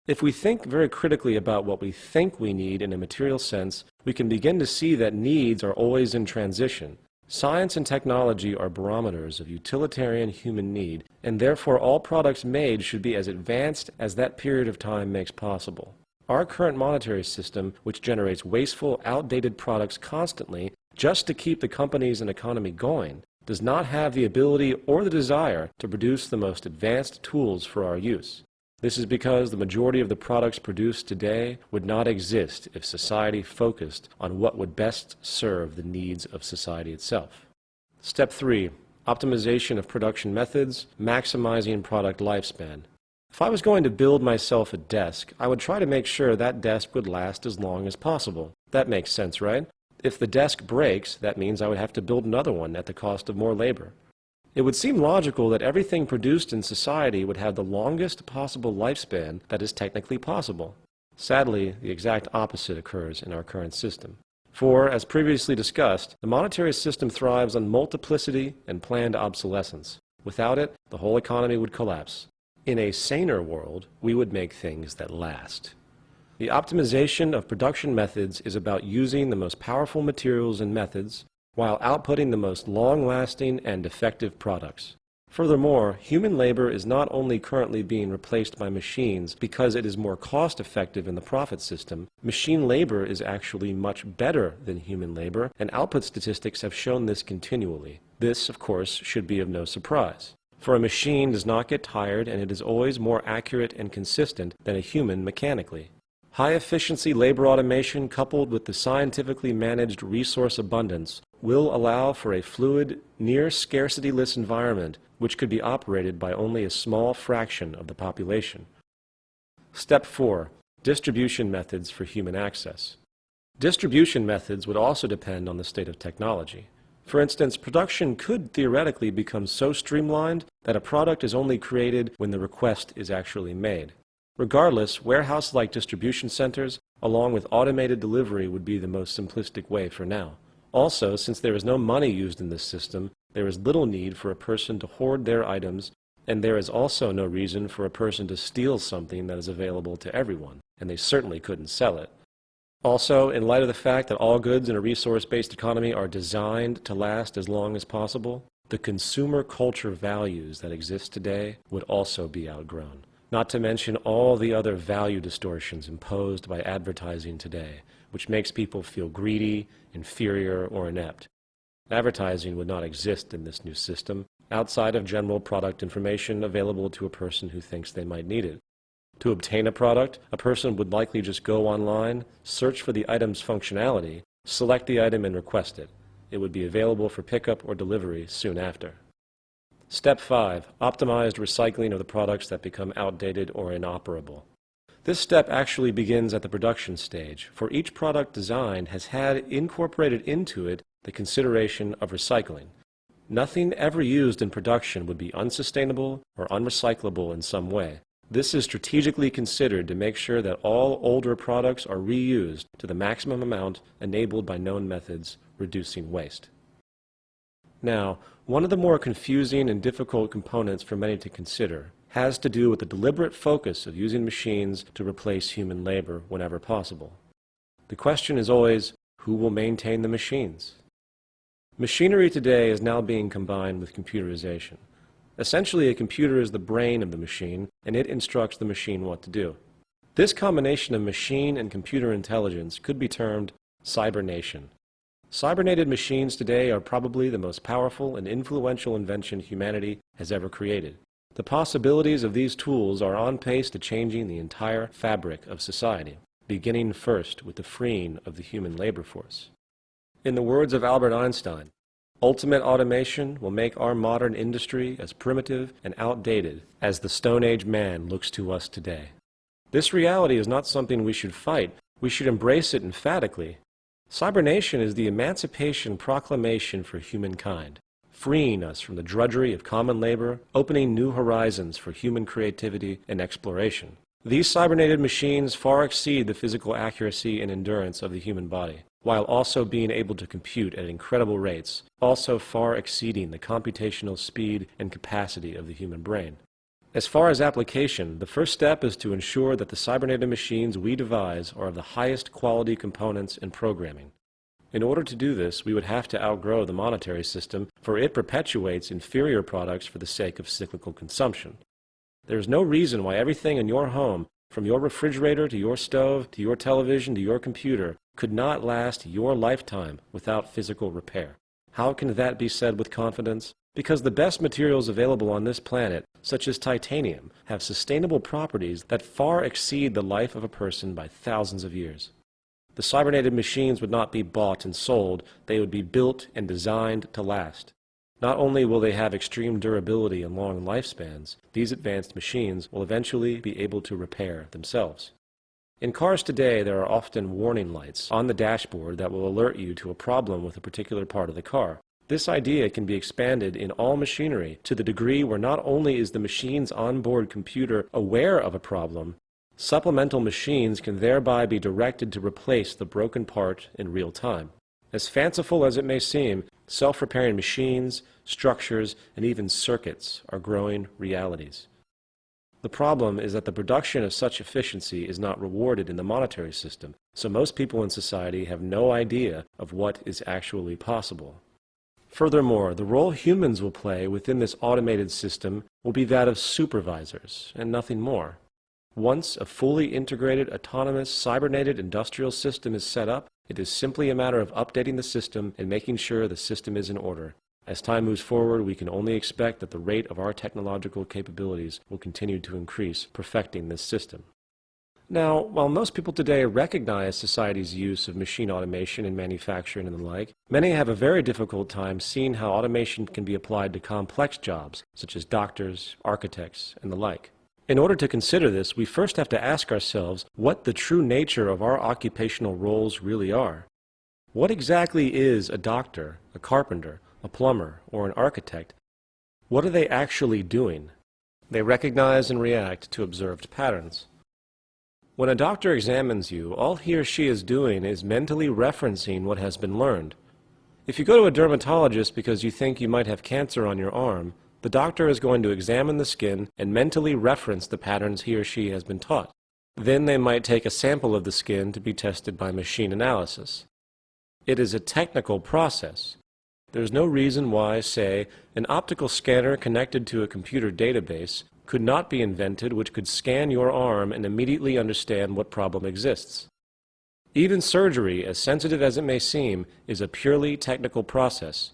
If we think very critically about what we think we need in a material sense, we can begin to see that needs are always in transition. Science and technology are barometers of utilitarian human need, and therefore all products made should be as advanced as that period of time makes possible. Our current monetary system, which generates wasteful, outdated products constantly just to keep the companies and economy going, does not have the ability or the desire to produce the most advanced tools for our use. This is because the majority of the products produced today would not exist if society focused on what would best serve the needs of society itself. Step 3. Optimization of production methods, maximizing product lifespan. If I was going to build myself a desk, I would try to make sure that desk would last as long as possible. That makes sense, right? If the desk breaks, that means I would have to build another one at the cost of more labor. It would seem logical that everything produced in society would have the longest possible lifespan that is technically possible. Sadly, the exact opposite occurs in our current system. For, as previously discussed, the monetary system thrives on multiplicity and planned obsolescence. Without it, the whole economy would collapse. In a saner world, we would make things that last. The optimization of production methods is about using the most powerful materials and methods while outputting the most long-lasting and effective products. Furthermore, human labor is not only currently being replaced by machines because it is more cost-effective in the profit system, machine labor is actually much better than human labor, and output statistics have shown this continually. This, of course, should be of no surprise. For a machine does not get tired, and it is always more accurate and consistent than a human mechanically. High-efficiency labor automation coupled with the scientifically managed resource abundance will allow for a fluid, near-scarcity-less environment which could be operated by only a small fraction of the population. Step 4. Distribution methods for human access. Distribution methods would also depend on the state of technology. For instance, production could theoretically become so streamlined that a product is only created when the request is actually made. Regardless, warehouse-like distribution centers, along with automated delivery, would be the most simplistic way for now. Also, since there is no money used in this system, there is little need for a person to hoard their items, and there is also no reason for a person to steal something that is available to everyone, and they certainly couldn't sell it. Also, in light of the fact that all goods in a resource-based economy are designed to last as long as possible, the consumer culture values that exist today would also be outgrown. Not to mention all the other value distortions imposed by advertising today, which makes people feel greedy, inferior, or inept. Advertising would not exist in this new system, outside of general product information available to a person who thinks they might need it. To obtain a product, a person would likely just go online, search for the item's functionality, select the item and request it. It would be available for pickup or delivery soon after. Step 5. Optimized recycling of the products that become outdated or inoperable. This step actually begins at the production stage, for each product design has had incorporated into it the consideration of recycling. Nothing ever used in production would be unsustainable or unrecyclable in some way. This is strategically considered to make sure that all older products are reused to the maximum amount enabled by known methods, reducing waste. Now, one of the more confusing and difficult components for many to consider has to do with the deliberate focus of using machines to replace human labor whenever possible. The question is always, who will maintain the machines? Machinery today is now being combined with computerization. Essentially, a computer is the brain of the machine, and it instructs the machine what to do. This combination of machine and computer intelligence could be termed cybernation. Cybernated machines today are probably the most powerful and influential invention humanity has ever created. The possibilities of these tools are on pace to changing the entire fabric of society, beginning first with the freeing of the human labor force. In the words of Albert Einstein, ultimate automation will make our modern industry as primitive and outdated as the Stone Age man looks to us today. This reality is not something we should fight. We should embrace it emphatically. Cybernation is the emancipation proclamation for humankind, freeing us from the drudgery of common labor, opening new horizons for human creativity and exploration. These cybernated machines far exceed the physical accuracy and endurance of the human body, while also being able to compute at incredible rates, also far exceeding the computational speed and capacity of the human brain. As far as application, the first step is to ensure that the cybernated machines we devise are of the highest quality components and programming. In order to do this, we would have to outgrow the monetary system, for it perpetuates inferior products for the sake of cyclical consumption. There is no reason why everything in your home, from your refrigerator to your stove to your television to your computer, could not last your lifetime without physical repair. How can that be said with confidence? Because the best materials available on this planet, such as titanium, have sustainable properties that far exceed the life of a person by thousands of years. The cybernetic machines would not be bought and sold, they would be built and designed to last. Not only will they have extreme durability and long lifespans, these advanced machines will eventually be able to repair themselves. In cars today, there are often warning lights on the dashboard that will alert you to a problem with a particular part of the car. This idea can be expanded in all machinery to the degree where not only is the machine's onboard computer aware of a problem, supplemental machines can thereby be directed to replace the broken part in real time. As fanciful as it may seem, self-repairing machines, structures, and even circuits are growing realities. The problem is that the production of such efficiency is not rewarded in the monetary system, so most people in society have no idea of what is actually possible. Furthermore, the role humans will play within this automated system will be that of supervisors, and nothing more. Once a fully integrated, autonomous, cybernetic industrial system is set up, it is simply a matter of updating the system and making sure the system is in order. As time moves forward, we can only expect that the rate of our technological capabilities will continue to increase, perfecting this system. Now, while most people today recognize society's use of machine automation in manufacturing and the like, many have a very difficult time seeing how automation can be applied to complex jobs, such as doctors, architects, and the like. In order to consider this, we first have to ask ourselves what the true nature of our occupational roles really are. What exactly is a doctor, a carpenter, a plumber, or an architect? What are they actually doing? They recognize and react to observed patterns. When a doctor examines you, all he or she is doing is mentally referencing what has been learned. If you go to a dermatologist because you think you might have cancer on your arm, the doctor is going to examine the skin and mentally reference the patterns he or she has been taught. Then they might take a sample of the skin to be tested by machine analysis. It is a technical process. There is no reason why, say, an optical scanner connected to a computer database could not be invented which could scan your arm and immediately understand what problem exists. Even surgery, as sensitive as it may seem, is a purely technical process.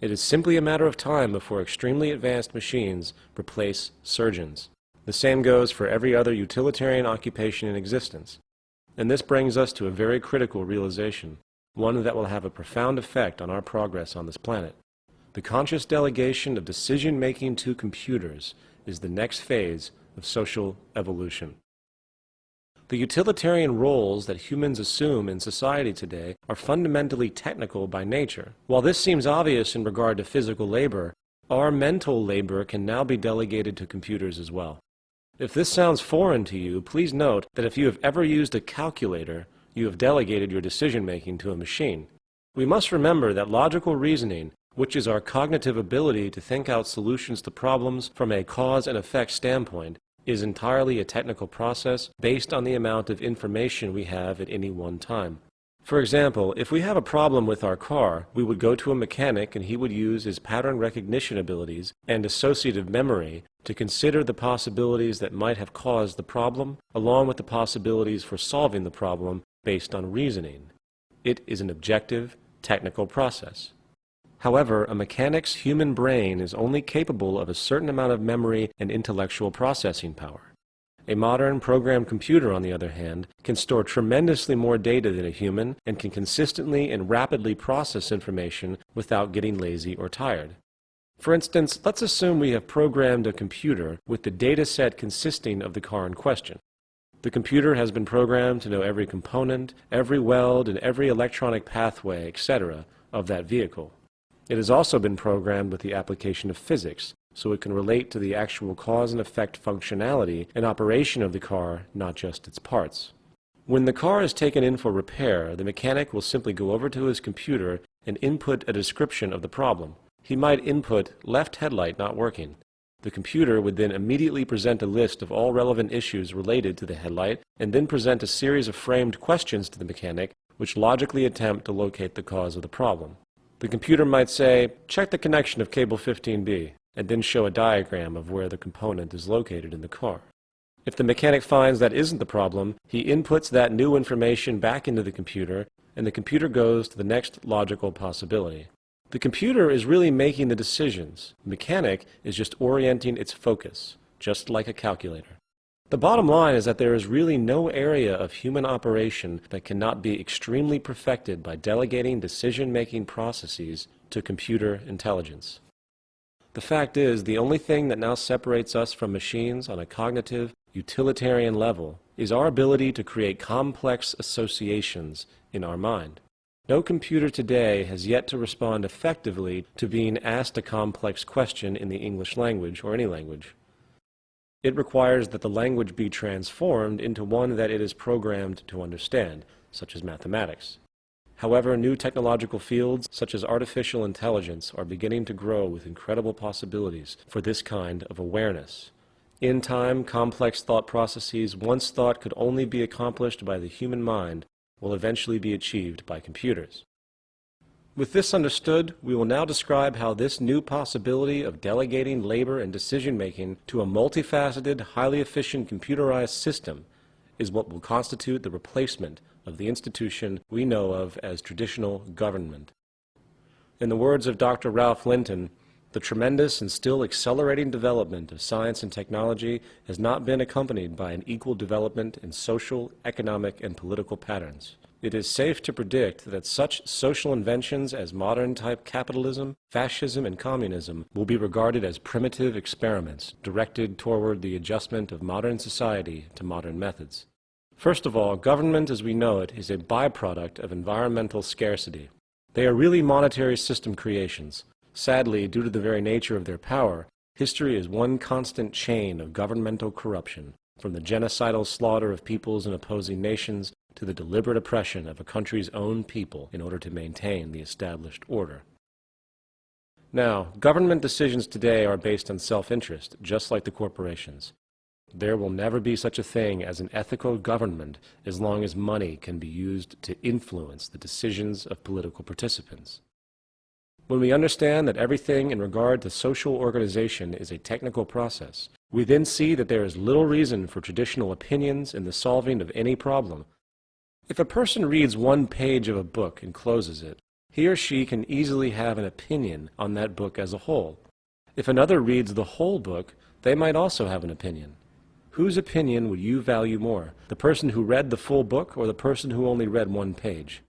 It is simply a matter of time before extremely advanced machines replace surgeons. The same goes for every other utilitarian occupation in existence. And this brings us to a very critical realization, one that will have a profound effect on our progress on this planet. The conscious delegation of decision-making to computers is the next phase of social evolution. The utilitarian roles that humans assume in society today are fundamentally technical by nature. While this seems obvious in regard to physical labor, our mental labor can now be delegated to computers as well. If this sounds foreign to you, please note that if you have ever used a calculator, you have delegated your decision-making to a machine. We must remember that logical reasoning, which is our cognitive ability to think out solutions to problems from a cause and effect standpoint, is entirely a technical process based on the amount of information we have at any one time. For example, if we have a problem with our car, we would go to a mechanic and he would use his pattern recognition abilities and associative memory to consider the possibilities that might have caused the problem, along with the possibilities for solving the problem based on reasoning. It is an objective, technical process. However, a mechanic's human brain is only capable of a certain amount of memory and intellectual processing power. A modern programmed computer, on the other hand, can store tremendously more data than a human and can consistently and rapidly process information without getting lazy or tired. For instance, let's assume we have programmed a computer with the data set consisting of the car in question. The computer has been programmed to know every component, every weld, and every electronic pathway, etc. of that vehicle. It has also been programmed with the application of physics, so it can relate to the actual cause and effect functionality and operation of the car, not just its parts. When the car is taken in for repair, the mechanic will simply go over to his computer and input a description of the problem. He might input left headlight not working. The computer would then immediately present a list of all relevant issues related to the headlight and then present a series of framed questions to the mechanic which logically attempt to locate the cause of the problem. The computer might say, check the connection of cable 15B, and then show a diagram of where the component is located in the car. If the mechanic finds that isn't the problem, he inputs that new information back into the computer, and the computer goes to the next logical possibility. The computer is really making the decisions. The mechanic is just orienting its focus, just like a calculator. The bottom line is that there is really no area of human operation that cannot be extremely perfected by delegating decision-making processes to computer intelligence. The fact is, the only thing that now separates us from machines on a cognitive, utilitarian level is our ability to create complex associations in our mind. No computer today has yet to respond effectively to being asked a complex question in the English language or any language. It requires that the language be transformed into one that it is programmed to understand, such as mathematics. However, new technological fields, such as artificial intelligence, are beginning to grow with incredible possibilities for this kind of awareness. In time, complex thought processes once thought could only be accomplished by the human mind will eventually be achieved by computers. With this understood, we will now describe how this new possibility of delegating labor and decision-making to a multifaceted, highly efficient computerized system is what will constitute the replacement of the institution we know of as traditional government. In the words of Dr. Ralph Linton, the tremendous and still accelerating development of science and technology has not been accompanied by an equal development in social, economic, and political patterns. It is safe to predict that such social inventions as modern-type capitalism, fascism, and communism will be regarded as primitive experiments directed toward the adjustment of modern society to modern methods. First of all, government as we know it is a byproduct of environmental scarcity. They are really monetary system creations. Sadly, due to the very nature of their power, history is one constant chain of governmental corruption, from the genocidal slaughter of peoples in opposing nations to the deliberate oppression of a country's own people in order to maintain the established order. Now, government decisions today are based on self-interest, just like the corporations. There will never be such a thing as an ethical government as long as money can be used to influence the decisions of political participants. When we understand that everything in regard to social organization is a technical process, we then see that there is little reason for traditional opinions in the solving of any problem. If a person reads one page of a book and closes it, he or she can easily have an opinion on that book as a whole. If another reads the whole book, they might also have an opinion. Whose opinion would you value more, the person who read the full book or the person who only read one page?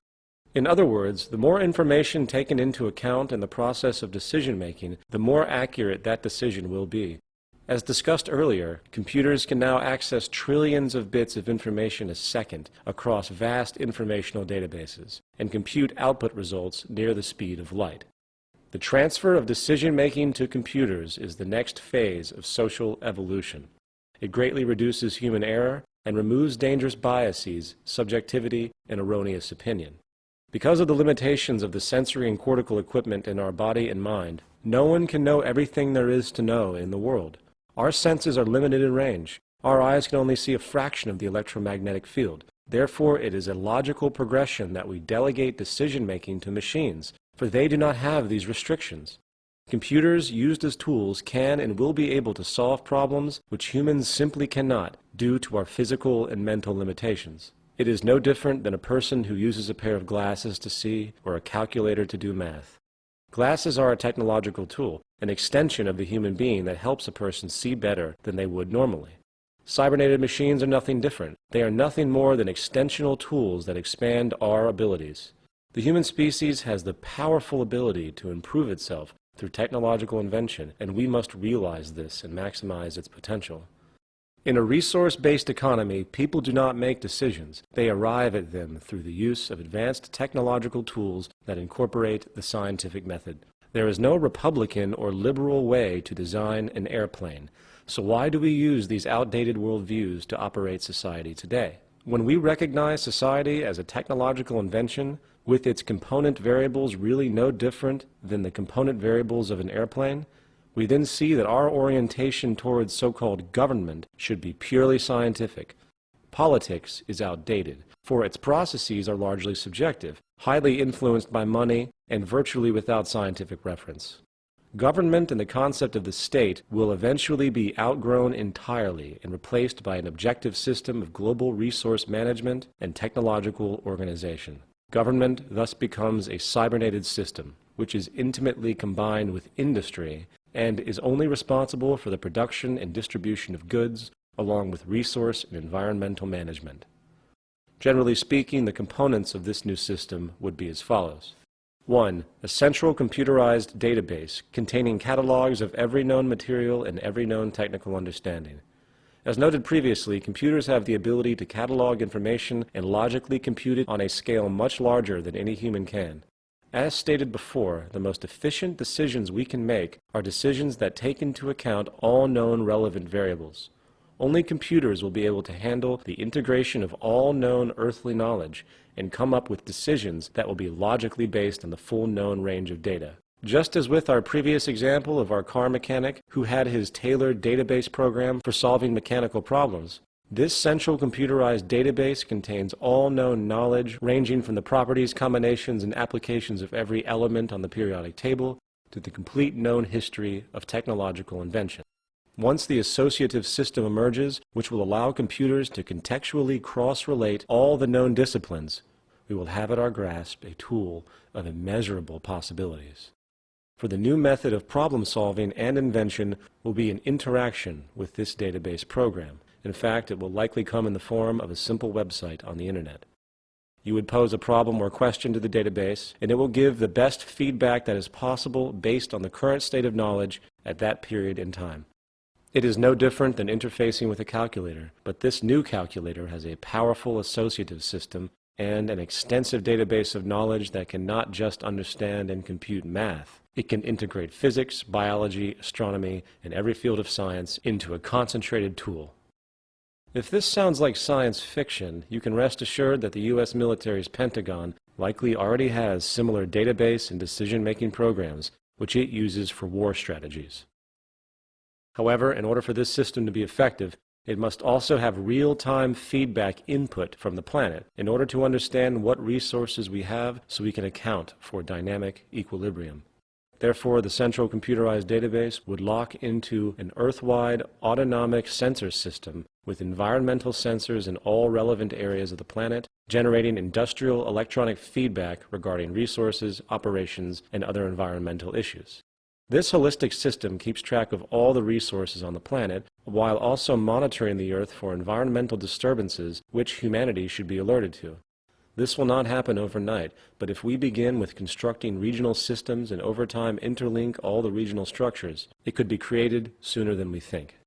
In other words, the more information taken into account in the process of decision-making, the more accurate that decision will be. As discussed earlier, computers can now access trillions of bits of information a second across vast informational databases, and compute output results near the speed of light. The transfer of decision-making to computers is the next phase of social evolution. It greatly reduces human error and removes dangerous biases, subjectivity, and erroneous opinion. Because of the limitations of the sensory and cortical equipment in our body and mind, no one can know everything there is to know in the world. Our senses are limited in range. Our eyes can only see a fraction of the electromagnetic field. Therefore, it is a logical progression that we delegate decision-making to machines, for they do not have these restrictions. Computers, used as tools, can and will be able to solve problems which humans simply cannot, due to our physical and mental limitations. It is no different than a person who uses a pair of glasses to see or a calculator to do math. Glasses are a technological tool, an extension of the human being that helps a person see better than they would normally. Cybernetic machines are nothing different. They are nothing more than extensional tools that expand our abilities. The human species has the powerful ability to improve itself through technological invention, and we must realize this and maximize its potential. In a resource-based economy, people do not make decisions. They arrive at them through the use of advanced technological tools that incorporate the scientific method. There is no Republican or liberal way to design an airplane. So why do we use these outdated worldviews to operate society today? When we recognize society as a technological invention, with its component variables really no different than the component variables of an airplane, we then see that our orientation towards so-called government should be purely scientific. Politics is outdated, for its processes are largely subjective, highly influenced by money, and virtually without scientific reference. Government and the concept of the state will eventually be outgrown entirely and replaced by an objective system of global resource management and technological organization. Government thus becomes a cyberneted system, which is intimately combined with industry and is only responsible for the production and distribution of goods, along with resource and environmental management. Generally speaking, the components of this new system would be as follows. 1. A central computerized database containing catalogs of every known material and every known technical understanding. As noted previously, computers have the ability to catalog information and logically compute it on a scale much larger than any human can. As stated before, the most efficient decisions we can make are decisions that take into account all known relevant variables. Only computers will be able to handle the integration of all known earthly knowledge and come up with decisions that will be logically based on the full known range of data. Just as with our previous example of our car mechanic who had his tailored database program for solving mechanical problems, this central computerized database contains all known knowledge ranging from the properties, combinations, and applications of every element on the periodic table to the complete known history of technological invention. Once the associative system emerges, which will allow computers to contextually cross-relate all the known disciplines, we will have at our grasp a tool of immeasurable possibilities. For the new method of problem-solving and invention will be an interaction with this database program. In fact, it will likely come in the form of a simple website on the Internet. You would pose a problem or question to the database, and it will give the best feedback that is possible based on the current state of knowledge at that period in time. It is no different than interfacing with a calculator, but this new calculator has a powerful associative system and an extensive database of knowledge that can not just understand and compute math. It can integrate physics, biology, astronomy, and every field of science into a concentrated tool. If this sounds like science fiction, you can rest assured that the U.S. military's Pentagon likely already has similar database and decision-making programs, which it uses for war strategies. However, in order for this system to be effective, it must also have real-time feedback input from the planet in order to understand what resources we have so we can account for dynamic equilibrium. Therefore, the central computerized database would lock into an Earth-wide autonomic sensor system with environmental sensors in all relevant areas of the planet, generating industrial electronic feedback regarding resources, operations, and other environmental issues. This holistic system keeps track of all the resources on the planet while also monitoring the Earth for environmental disturbances which humanity should be alerted to. This will not happen overnight, but if we begin with constructing regional systems and over time interlink all the regional structures, it could be created sooner than we think.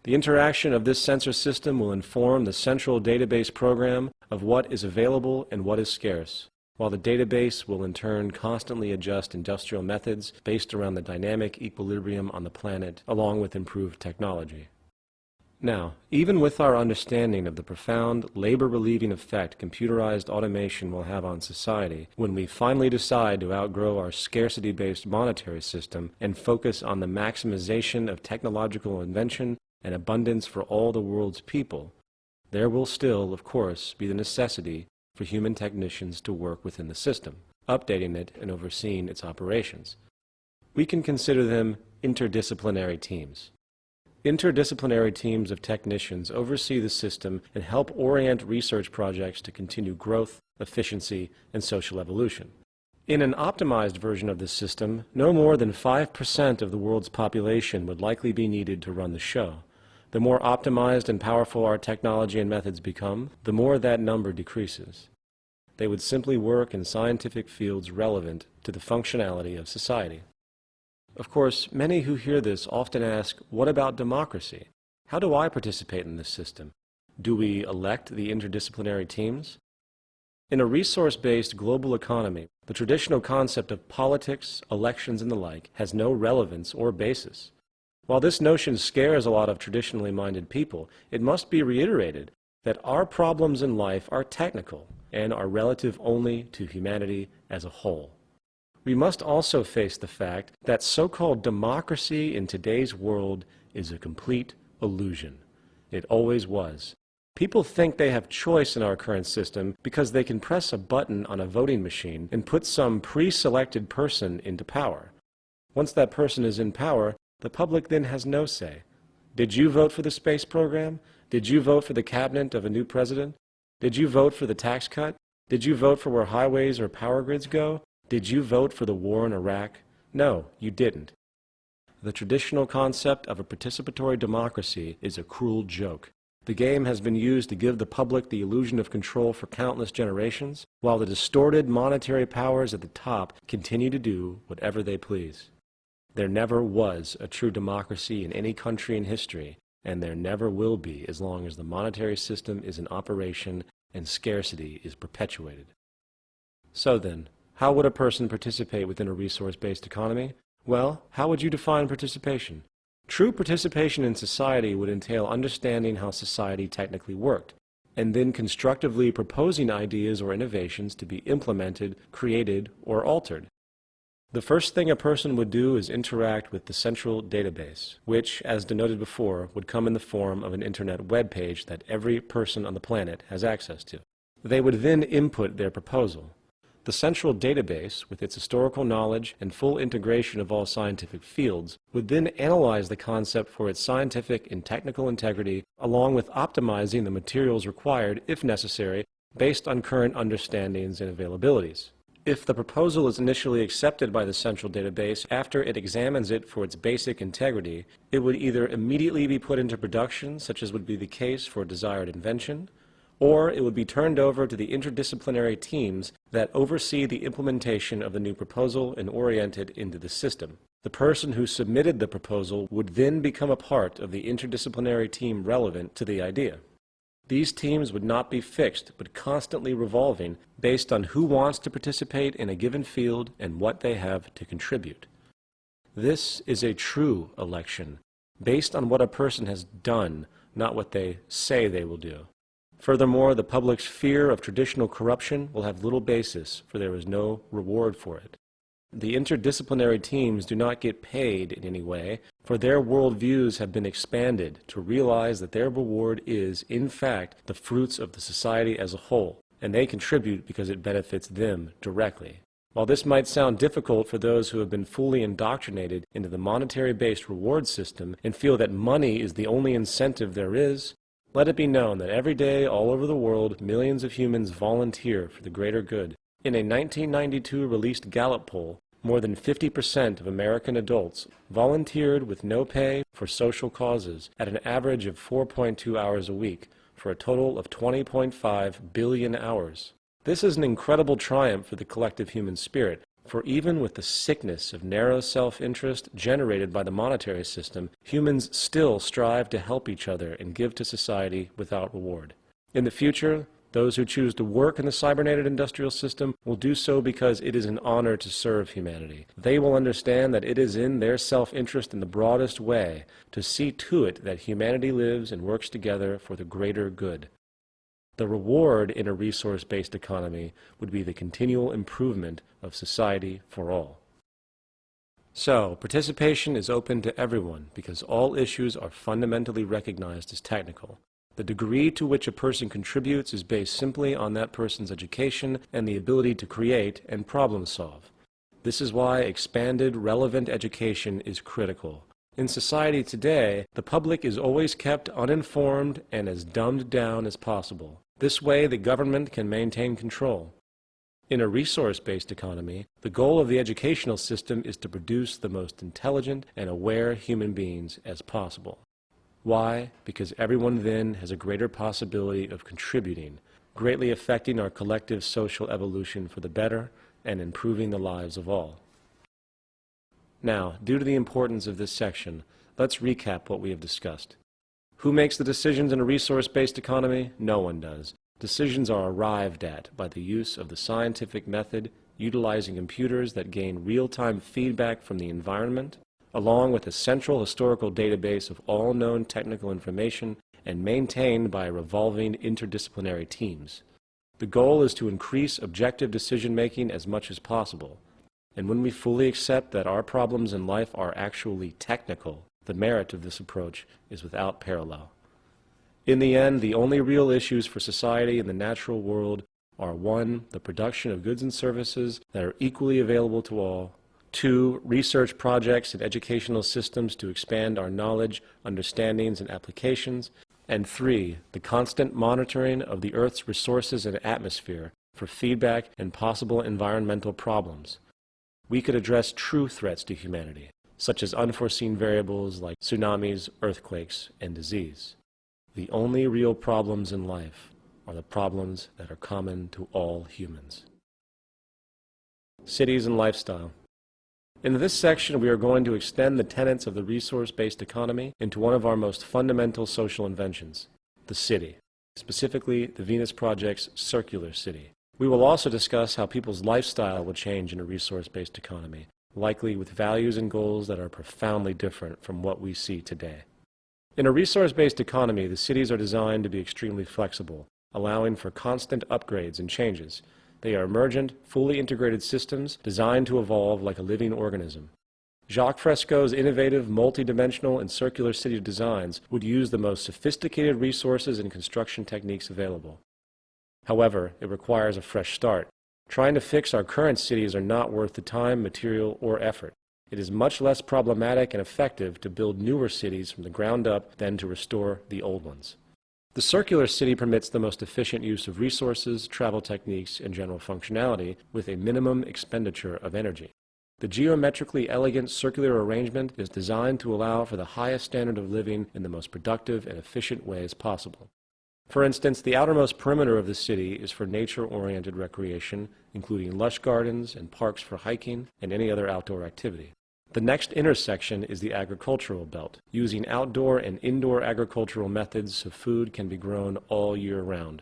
The interaction of this sensor system will inform the central database program of what is available and what is scarce, while the database will in turn constantly adjust industrial methods based around the dynamic equilibrium on the planet, along with improved technology. Now, even with our understanding of the profound, labor-relieving effect computerized automation will have on society, when we finally decide to outgrow our scarcity-based monetary system and focus on the maximization of technological invention and abundance for all the world's people, there will still, of course, be the necessity for human technicians to work within the system, updating it and overseeing its operations. We can consider them interdisciplinary teams. Interdisciplinary teams of technicians oversee the system and help orient research projects to continue growth, efficiency, and social evolution. In an optimized version of this system, no more than 5% of the world's population would likely be needed to run the show. The more optimized and powerful our technology and methods become, the more that number decreases. They would simply work in scientific fields relevant to the functionality of society. Of course, many who hear this often ask, what about democracy? How do I participate in this system? Do we elect the interdisciplinary teams? In a resource-based global economy, the traditional concept of politics, elections, and the like has no relevance or basis. While this notion scares a lot of traditionally minded people, it must be reiterated that our problems in life are technical and are relative only to humanity as a whole. We must also face the fact that so-called democracy in today's world is a complete illusion. It always was. People think they have choice in our current system because they can press a button on a voting machine and put some pre-selected person into power. Once that person is in power, the public then has no say. Did you vote for the space program? Did you vote for the cabinet of a new president? Did you vote for the tax cut? Did you vote for where highways or power grids go? Did you vote for the war in Iraq? No, you didn't. The traditional concept of a participatory democracy is a cruel joke. The game has been used to give the public the illusion of control for countless generations, while the distorted monetary powers at the top continue to do whatever they please. There never was a true democracy in any country in history, and there never will be as long as the monetary system is in operation and scarcity is perpetuated. So then, how would a person participate within a resource-based economy? Well, how would you define participation? True participation in society would entail understanding how society technically worked, and then constructively proposing ideas or innovations to be implemented, created, or altered. The first thing a person would do is interact with the central database, which, as denoted before, would come in the form of an internet web page that every person on the planet has access to. They would then input their proposal. The central database, with its historical knowledge and full integration of all scientific fields, would then analyze the concept for its scientific and technical integrity, along with optimizing the materials required, if necessary, based on current understandings and availabilities. If the proposal is initially accepted by the central database after it examines it for its basic integrity, it would either immediately be put into production, such as would be the case for a desired invention, or it would be turned over to the interdisciplinary teams that oversee the implementation of the new proposal and orient it into the system. The person who submitted the proposal would then become a part of the interdisciplinary team relevant to the idea. These teams would not be fixed, but constantly revolving based on who wants to participate in a given field and what they have to contribute. This is a true election, based on what a person has done, not what they say they will do. Furthermore, the public's fear of traditional corruption will have little basis, for there is no reward for it. The interdisciplinary teams do not get paid in any way, for their worldviews have been expanded to realize that their reward is, in fact, the fruits of the society as a whole, and they contribute because it benefits them directly. While this might sound difficult for those who have been fully indoctrinated into the monetary-based reward system and feel that money is the only incentive there is, let it be known that every day all over the world millions of humans volunteer for the greater good. In a 1992 released Gallup poll, more than 50% of American adults volunteered with no pay for social causes at an average of 4.2 hours a week, for a total of 20.5 billion hours. This is an incredible triumph for the collective human spirit, for even with the sickness of narrow self-interest generated by the monetary system, humans still strive to help each other and give to society without reward. In the future, those who choose to work in the cybernetic industrial system will do so because it is an honor to serve humanity. They will understand that it is in their self-interest in the broadest way to see to it that humanity lives and works together for the greater good. The reward in a resource-based economy would be the continual improvement of society for all. So, participation is open to everyone because all issues are fundamentally recognized as technical. The degree to which a person contributes is based simply on that person's education and the ability to create and problem solve. This is why expanded, relevant education is critical. In society today, the public is always kept uninformed and as dumbed down as possible. This way, the government can maintain control. In a resource-based economy, the goal of the educational system is to produce the most intelligent and aware human beings as possible. Why? Because everyone then has a greater possibility of contributing, greatly affecting our collective social evolution for the better and improving the lives of all. Now, due to the importance of this section, let's recap what we have discussed. Who makes the decisions in a resource-based economy? No one does. Decisions are arrived at by the use of the scientific method, utilizing computers that gain real-time feedback from the environment, along with a central historical database of all known technical information and maintained by revolving interdisciplinary teams. The goal is to increase objective decision-making as much as possible. And when we fully accept that our problems in life are actually technical, the merit of this approach is without parallel. In the end, the only real issues for society and the natural world are 1. The production of goods and services that are equally available to all, 2. Research projects and educational systems to expand our knowledge, understandings, and applications, and 3. The constant monitoring of the Earth's resources and atmosphere for feedback and possible environmental problems. We could address true threats to humanity, such as unforeseen variables like tsunamis, earthquakes, and disease. The only real problems in life are the problems that are common to all humans. Cities and lifestyle. In this section, we are going to extend the tenets of the resource-based economy into one of our most fundamental social inventions, the city, specifically the Venus Project's circular city. We will also discuss how people's lifestyle will change in a resource-based economy, likely with values and goals that are profoundly different from what we see today. In a resource-based economy, the cities are designed to be extremely flexible, allowing for constant upgrades and changes. They are emergent, fully integrated systems designed to evolve like a living organism. Jacques Fresco's innovative, multi-dimensional, and circular city designs would use the most sophisticated resources and construction techniques available. However, it requires a fresh start. Trying to fix our current cities are not worth the time, material, or effort. It is much less problematic and effective to build newer cities from the ground up than to restore the old ones. The circular city permits the most efficient use of resources, travel techniques, and general functionality with a minimum expenditure of energy. The geometrically elegant circular arrangement is designed to allow for the highest standard of living in the most productive and efficient ways possible. For instance, the outermost perimeter of the city is for nature-oriented recreation, including lush gardens and parks for hiking and any other outdoor activity. The next intersection is the agricultural belt, using outdoor and indoor agricultural methods so food can be grown all year round.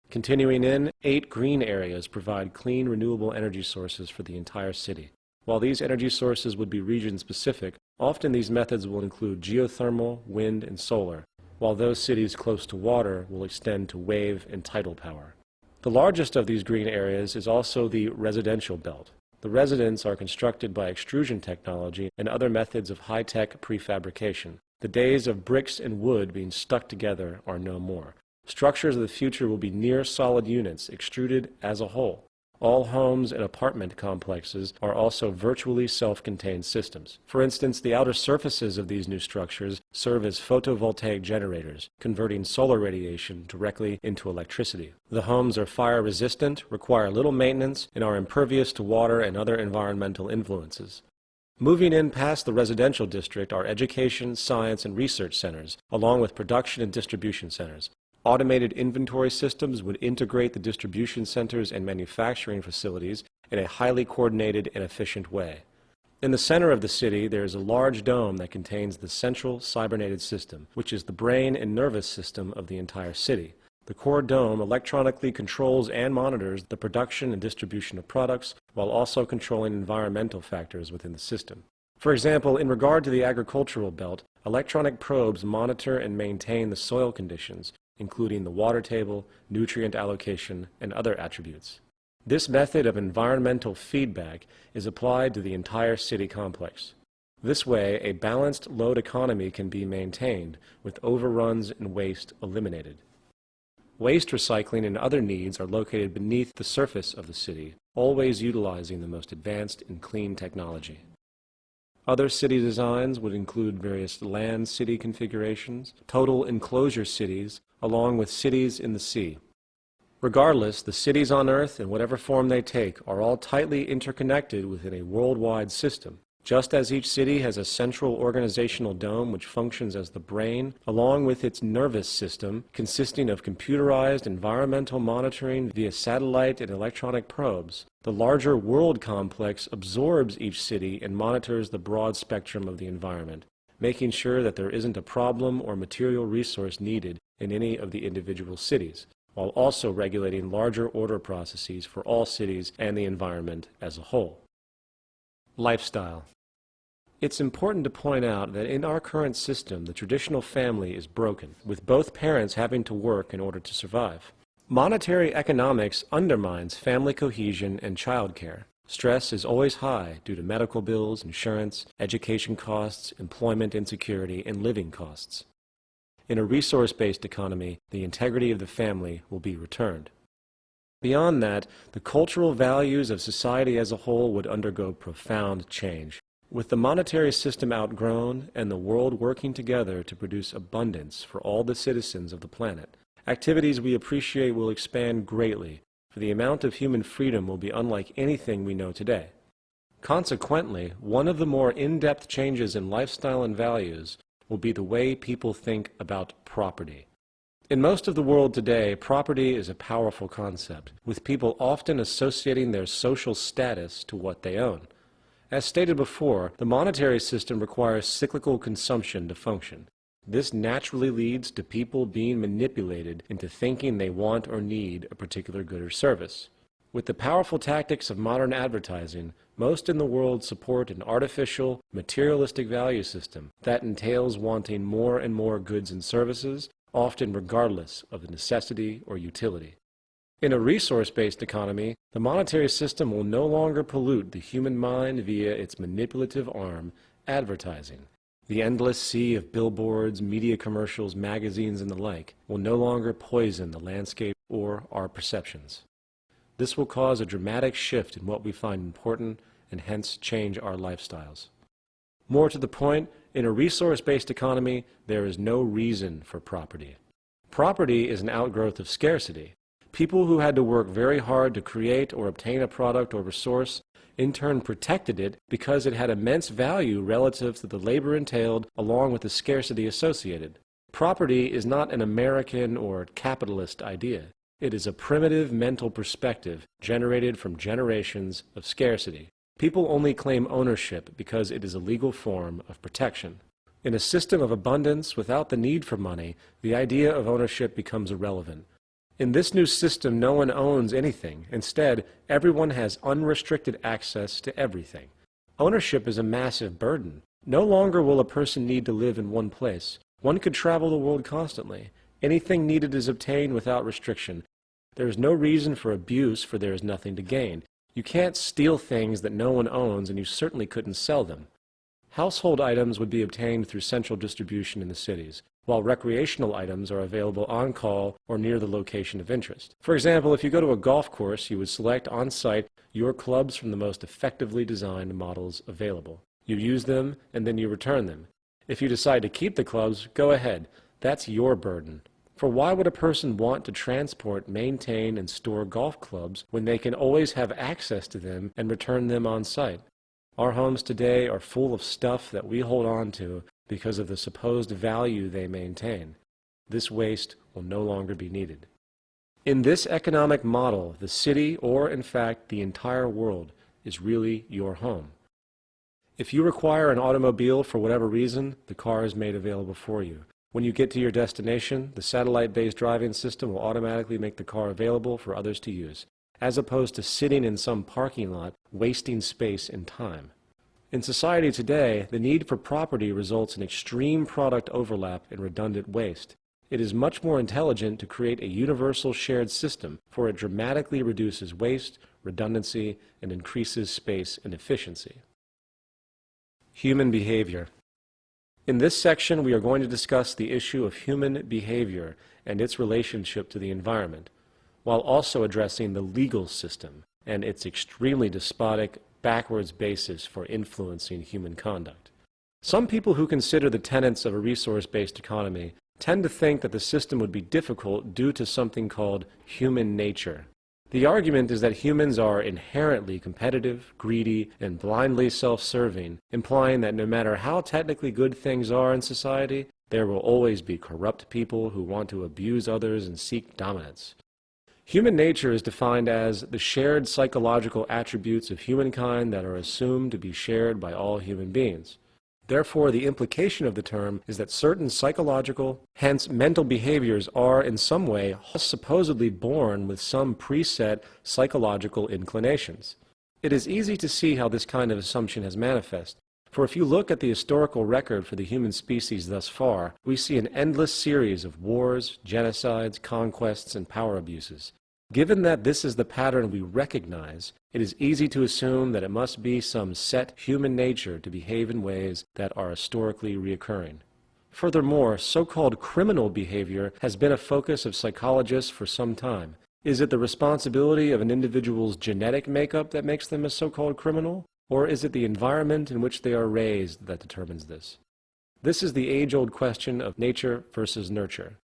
Continuing in, 8 green areas provide clean, renewable energy sources for the entire city. While these energy sources would be region-specific, often these methods will include geothermal, wind, and solar, while those cities close to water will extend to wave and tidal power. The largest of these green areas is also the residential belt. The residences are constructed by extrusion technology and other methods of high-tech prefabrication. The days of bricks and wood being stuck together are no more. Structures of the future will be near-solid units, extruded as a whole. All homes and apartment complexes are also virtually self-contained systems. For instance, the outer surfaces of these new structures serve as photovoltaic generators, converting solar radiation directly into electricity. The homes are fire-resistant, require little maintenance, and are impervious to water and other environmental influences. Moving in past the residential district are education, science, and research centers, along with production and distribution centers. Automated inventory systems would integrate the distribution centers and manufacturing facilities in a highly coordinated and efficient way. In the center of the city, there is a large dome that contains the central cybernated system, which is the brain and nervous system of the entire city. The core dome electronically controls and monitors the production and distribution of products, while also controlling environmental factors within the system. For example, in regard to the agricultural belt, electronic probes monitor and maintain the soil conditions, including the water table, nutrient allocation, and other attributes. This method of environmental feedback is applied to the entire city complex. This way, a balanced load economy can be maintained, with overruns and waste eliminated. Waste recycling and other needs are located beneath the surface of the city, always utilizing the most advanced and clean technology. Other city designs would include various land city configurations, total enclosure cities, along with cities in the sea. Regardless, the cities on Earth, in whatever form they take, are all tightly interconnected within a worldwide system. Just as each city has a central organizational dome which functions as the brain, along with its nervous system, consisting of computerized environmental monitoring via satellite and electronic probes, the larger world complex absorbs each city and monitors the broad spectrum of the environment, making sure that there isn't a problem or material resource needed in any of the individual cities, while also regulating larger order processes for all cities and the environment as a whole. Lifestyle. It's important to point out that in our current system, the traditional family is broken, with both parents having to work in order to survive. Monetary economics undermines family cohesion and childcare. Stress is always high due to medical bills, insurance, education costs, employment insecurity, and living costs. In a resource-based economy, the integrity of the family will be returned. Beyond that, the cultural values of society as a whole would undergo profound change. With the monetary system outgrown and the world working together to produce abundance for all the citizens of the planet, activities we appreciate will expand greatly, for the amount of human freedom will be unlike anything we know today. Consequently, one of the more in-depth changes in lifestyle and values will be the way people think about property. In most of the world today, property is a powerful concept, with people often associating their social status to what they own. As stated before, the monetary system requires cyclical consumption to function. This naturally leads to people being manipulated into thinking they want or need a particular good or service. With the powerful tactics of modern advertising, most in the world support an artificial, materialistic value system that entails wanting more and more goods and services, often regardless of the necessity or utility. In a resource-based economy, the monetary system will no longer pollute the human mind via its manipulative arm, advertising. The endless sea of billboards, media commercials, magazines, and the like will no longer poison the landscape or our perceptions. This will cause a dramatic shift in what we find important and hence change our lifestyles. More to the point, in a resource-based economy, there is no reason for property. Property is an outgrowth of scarcity. People who had to work very hard to create or obtain a product or resource in turn protected it because it had immense value relative to the labor entailed along with the scarcity associated. Property is not an American or capitalist idea. It is a primitive mental perspective generated from generations of scarcity. People only claim ownership because it is a legal form of protection. In a system of abundance without the need for money, the idea of ownership becomes irrelevant. In this new system, no one owns anything. Instead, everyone has unrestricted access to everything. Ownership is a massive burden. No longer will a person need to live in one place. One could travel the world constantly. Anything needed is obtained without restriction. There is no reason for abuse, for there is nothing to gain. You can't steal things that no one owns, and you certainly couldn't sell them. Household items would be obtained through central distribution in the cities, while recreational items are available on call or near the location of interest. For example, if you go to a golf course, you would select on-site your clubs from the most effectively designed models available. You use them, and then you return them. If you decide to keep the clubs, go ahead. That's your burden. For why would a person want to transport, maintain, and store golf clubs when they can always have access to them and return them on-site? Our homes today are full of stuff that we hold on to because of the supposed value they maintain. This waste will no longer be needed. In this economic model, the city, or in fact the entire world, is really your home. If you require an automobile for whatever reason, the car is made available for you. When you get to your destination, the satellite-based driving system will automatically make the car available for others to use, as opposed to sitting in some parking lot, wasting space and time. In society today, the need for property results in extreme product overlap and redundant waste. It is much more intelligent to create a universal shared system, for it dramatically reduces waste, redundancy, and increases space and efficiency. Human behavior. In this section, we are going to discuss the issue of human behavior and its relationship to the environment, while also addressing the legal system and its extremely despotic, backwards basis for influencing human conduct. Some people who consider the tenets of a resource-based economy tend to think that the system would be difficult due to something called human nature. The argument is that humans are inherently competitive, greedy, and blindly self-serving, implying that no matter how technically good things are in society, there will always be corrupt people who want to abuse others and seek dominance. Human nature is defined as the shared psychological attributes of humankind that are assumed to be shared by all human beings. Therefore, the implication of the term is that certain psychological, hence mental behaviors are in some way supposedly born with some preset psychological inclinations. It is easy to see how this kind of assumption has manifested, for if you look at the historical record for the human species thus far, we see an endless series of wars, genocides, conquests, and power abuses. Given that this is the pattern we recognize, it is easy to assume that it must be some set human nature to behave in ways that are historically reoccurring. Furthermore, so-called criminal behavior has been a focus of psychologists for some time. Is it the responsibility of an individual's genetic makeup that makes them a so-called criminal? Or is it the environment in which they are raised that determines this? This is the age-old question of nature versus nurture.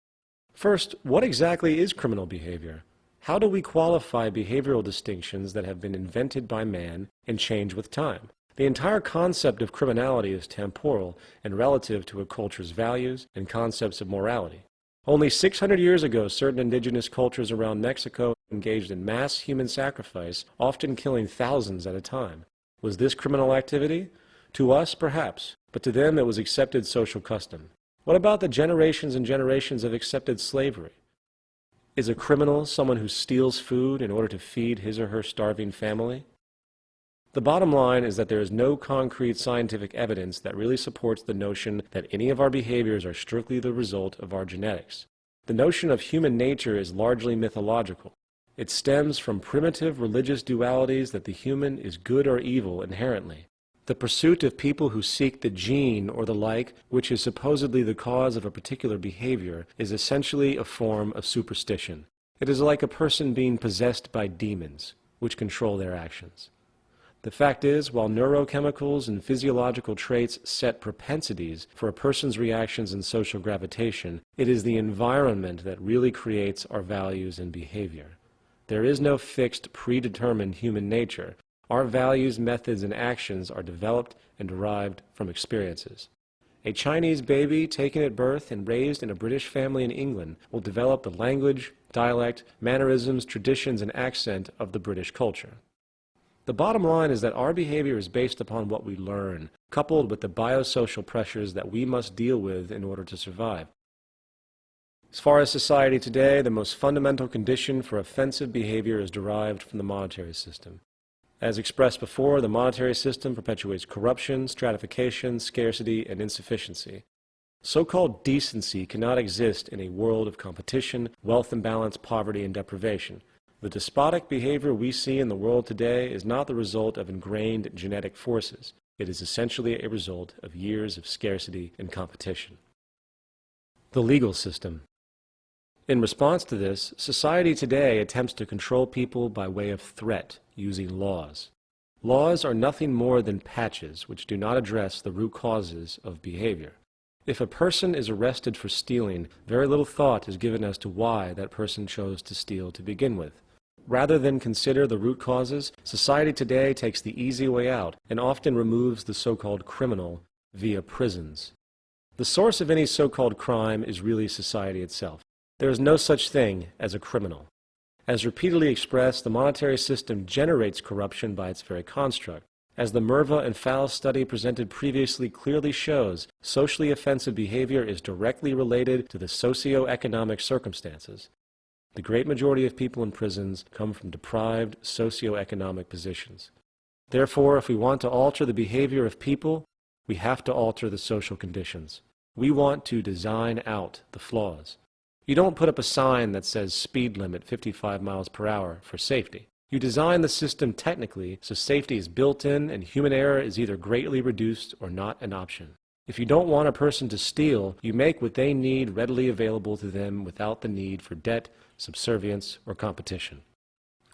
First, what exactly is criminal behavior? How do we qualify behavioral distinctions that have been invented by man and change with time? The entire concept of criminality is temporal and relative to a culture's values and concepts of morality. Only 600 years ago, certain indigenous cultures around Mexico engaged in mass human sacrifice, often killing thousands at a time. Was this criminal activity? To us, perhaps, but to them it was accepted social custom. What about the generations and generations of accepted slavery? Is a criminal someone who steals food in order to feed his or her starving family? The bottom line is that there is no concrete scientific evidence that really supports the notion that any of our behaviors are strictly the result of our genetics. The notion of human nature is largely mythological. It stems from primitive religious dualities that the human is good or evil inherently. The pursuit of people who seek the gene or the like, which is supposedly the cause of a particular behavior, is essentially a form of superstition. It is like a person being possessed by demons, which control their actions. The fact is, while neurochemicals and physiological traits set propensities for a person's reactions and social gravitation, it is the environment that really creates our values and behavior. There is no fixed, predetermined human nature. Our values, methods, and actions are developed and derived from experiences. A Chinese baby taken at birth and raised in a British family in England will develop the language, dialect, mannerisms, traditions, and accent of the British culture. The bottom line is that our behavior is based upon what we learn, coupled with the biosocial pressures that we must deal with in order to survive. As far as society today, the most fundamental condition for offensive behavior is derived from the monetary system. As expressed before, the monetary system perpetuates corruption, stratification, scarcity, and insufficiency. So-called decency cannot exist in a world of competition, wealth imbalance, poverty, and deprivation. The despotic behavior we see in the world today is not the result of ingrained genetic forces. It is essentially a result of years of scarcity and competition. The legal system. In response to this, society today attempts to control people by way of threat, using laws. Laws are nothing more than patches which do not address the root causes of behavior. If a person is arrested for stealing, very little thought is given as to why that person chose to steal to begin with. Rather than consider the root causes, society today takes the easy way out and often removes the so-called criminal via prisons. The source of any so-called crime is really society itself. There is no such thing as a criminal. As repeatedly expressed, the monetary system generates corruption by its very construct. As the Merva and Fowl study presented previously clearly shows, socially offensive behavior is directly related to the socio-economic circumstances. The great majority of people in prisons come from deprived socio-economic positions. Therefore, if we want to alter the behavior of people, we have to alter the social conditions. We want to design out the flaws. You don't put up a sign that says speed limit 55 miles per hour for safety. You design the system technically so safety is built in and human error is either greatly reduced or not an option. If you don't want a person to steal, you make what they need readily available to them without the need for debt, subservience, or competition.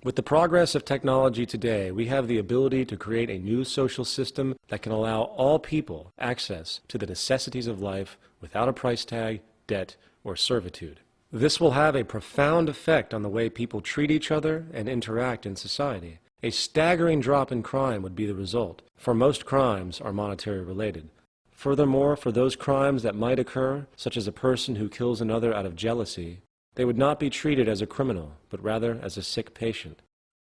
With the progress of technology today, we have the ability to create a new social system that can allow all people access to the necessities of life without a price tag, debt, or servitude. This will have a profound effect on the way people treat each other and interact in society. A staggering drop in crime would be the result, for most crimes are monetary related. Furthermore, for those crimes that might occur, such as a person who kills another out of jealousy, they would not be treated as a criminal, but rather as a sick patient.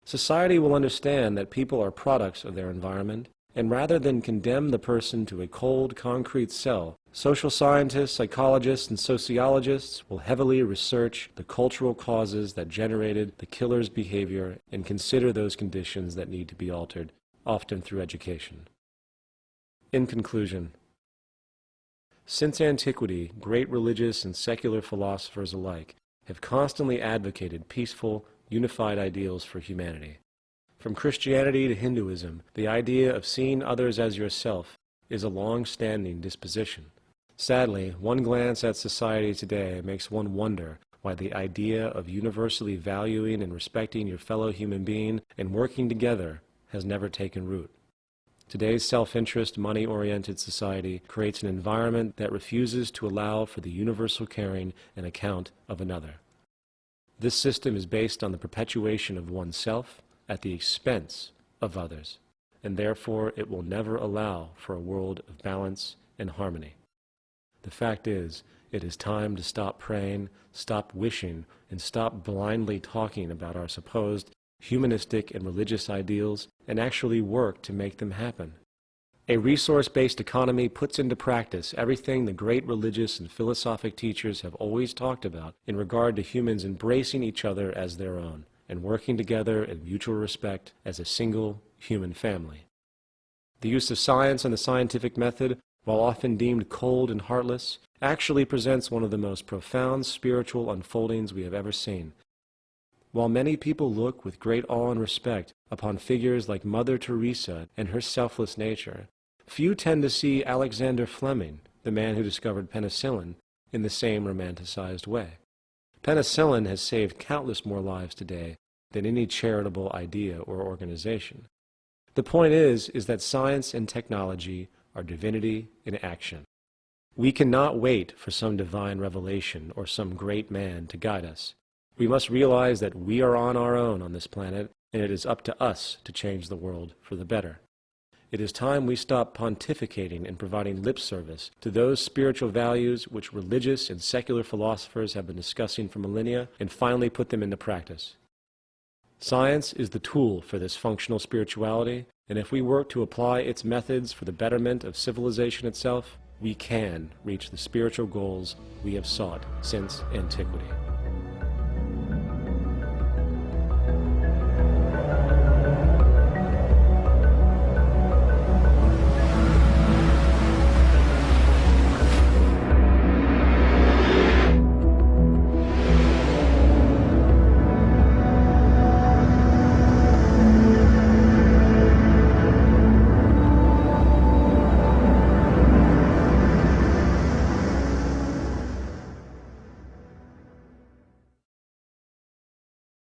Society will understand that people are products of their environment, and rather than condemn the person to a cold, concrete cell, social scientists, psychologists, and sociologists will heavily research the cultural causes that generated the killer's behavior and consider those conditions that need to be altered, often through education. In conclusion, since antiquity, great religious and secular philosophers alike have constantly advocated peaceful, unified ideals for humanity. From Christianity to Hinduism, the idea of seeing others as yourself is a long-standing disposition. Sadly, one glance at society today makes one wonder why the idea of universally valuing and respecting your fellow human being and working together has never taken root. Today's self-interest, money-oriented society creates an environment that refuses to allow for the universal caring and account of another. This system is based on the perpetuation of oneself at the expense of others, and therefore it will never allow for a world of balance and harmony. The fact is, it is time to stop praying, stop wishing, and stop blindly talking about our supposed humanistic and religious ideals and actually work to make them happen. A resource-based economy puts into practice everything the great religious and philosophic teachers have always talked about in regard to humans embracing each other as their own and working together in mutual respect as a single human family. The use of science and the scientific method, while often deemed cold and heartless, actually presents one of the most profound spiritual unfoldings we have ever seen. While many people look with great awe and respect upon figures like Mother Teresa and her selfless nature, few tend to see Alexander Fleming, the man who discovered penicillin, in the same romanticized way. Penicillin has saved countless more lives today than any charitable idea or organization. The point is that science and technology are divinity in action. We cannot wait for some divine revelation or some great man to guide us. We must realize that we are on our own on this planet, and it is up to us to change the world for the better. It is time we stop pontificating and providing lip service to those spiritual values which religious and secular philosophers have been discussing for millennia and finally put them into practice. Science is the tool for this functional spirituality, and if we work to apply its methods for the betterment of civilization itself, we can reach the spiritual goals we have sought since antiquity.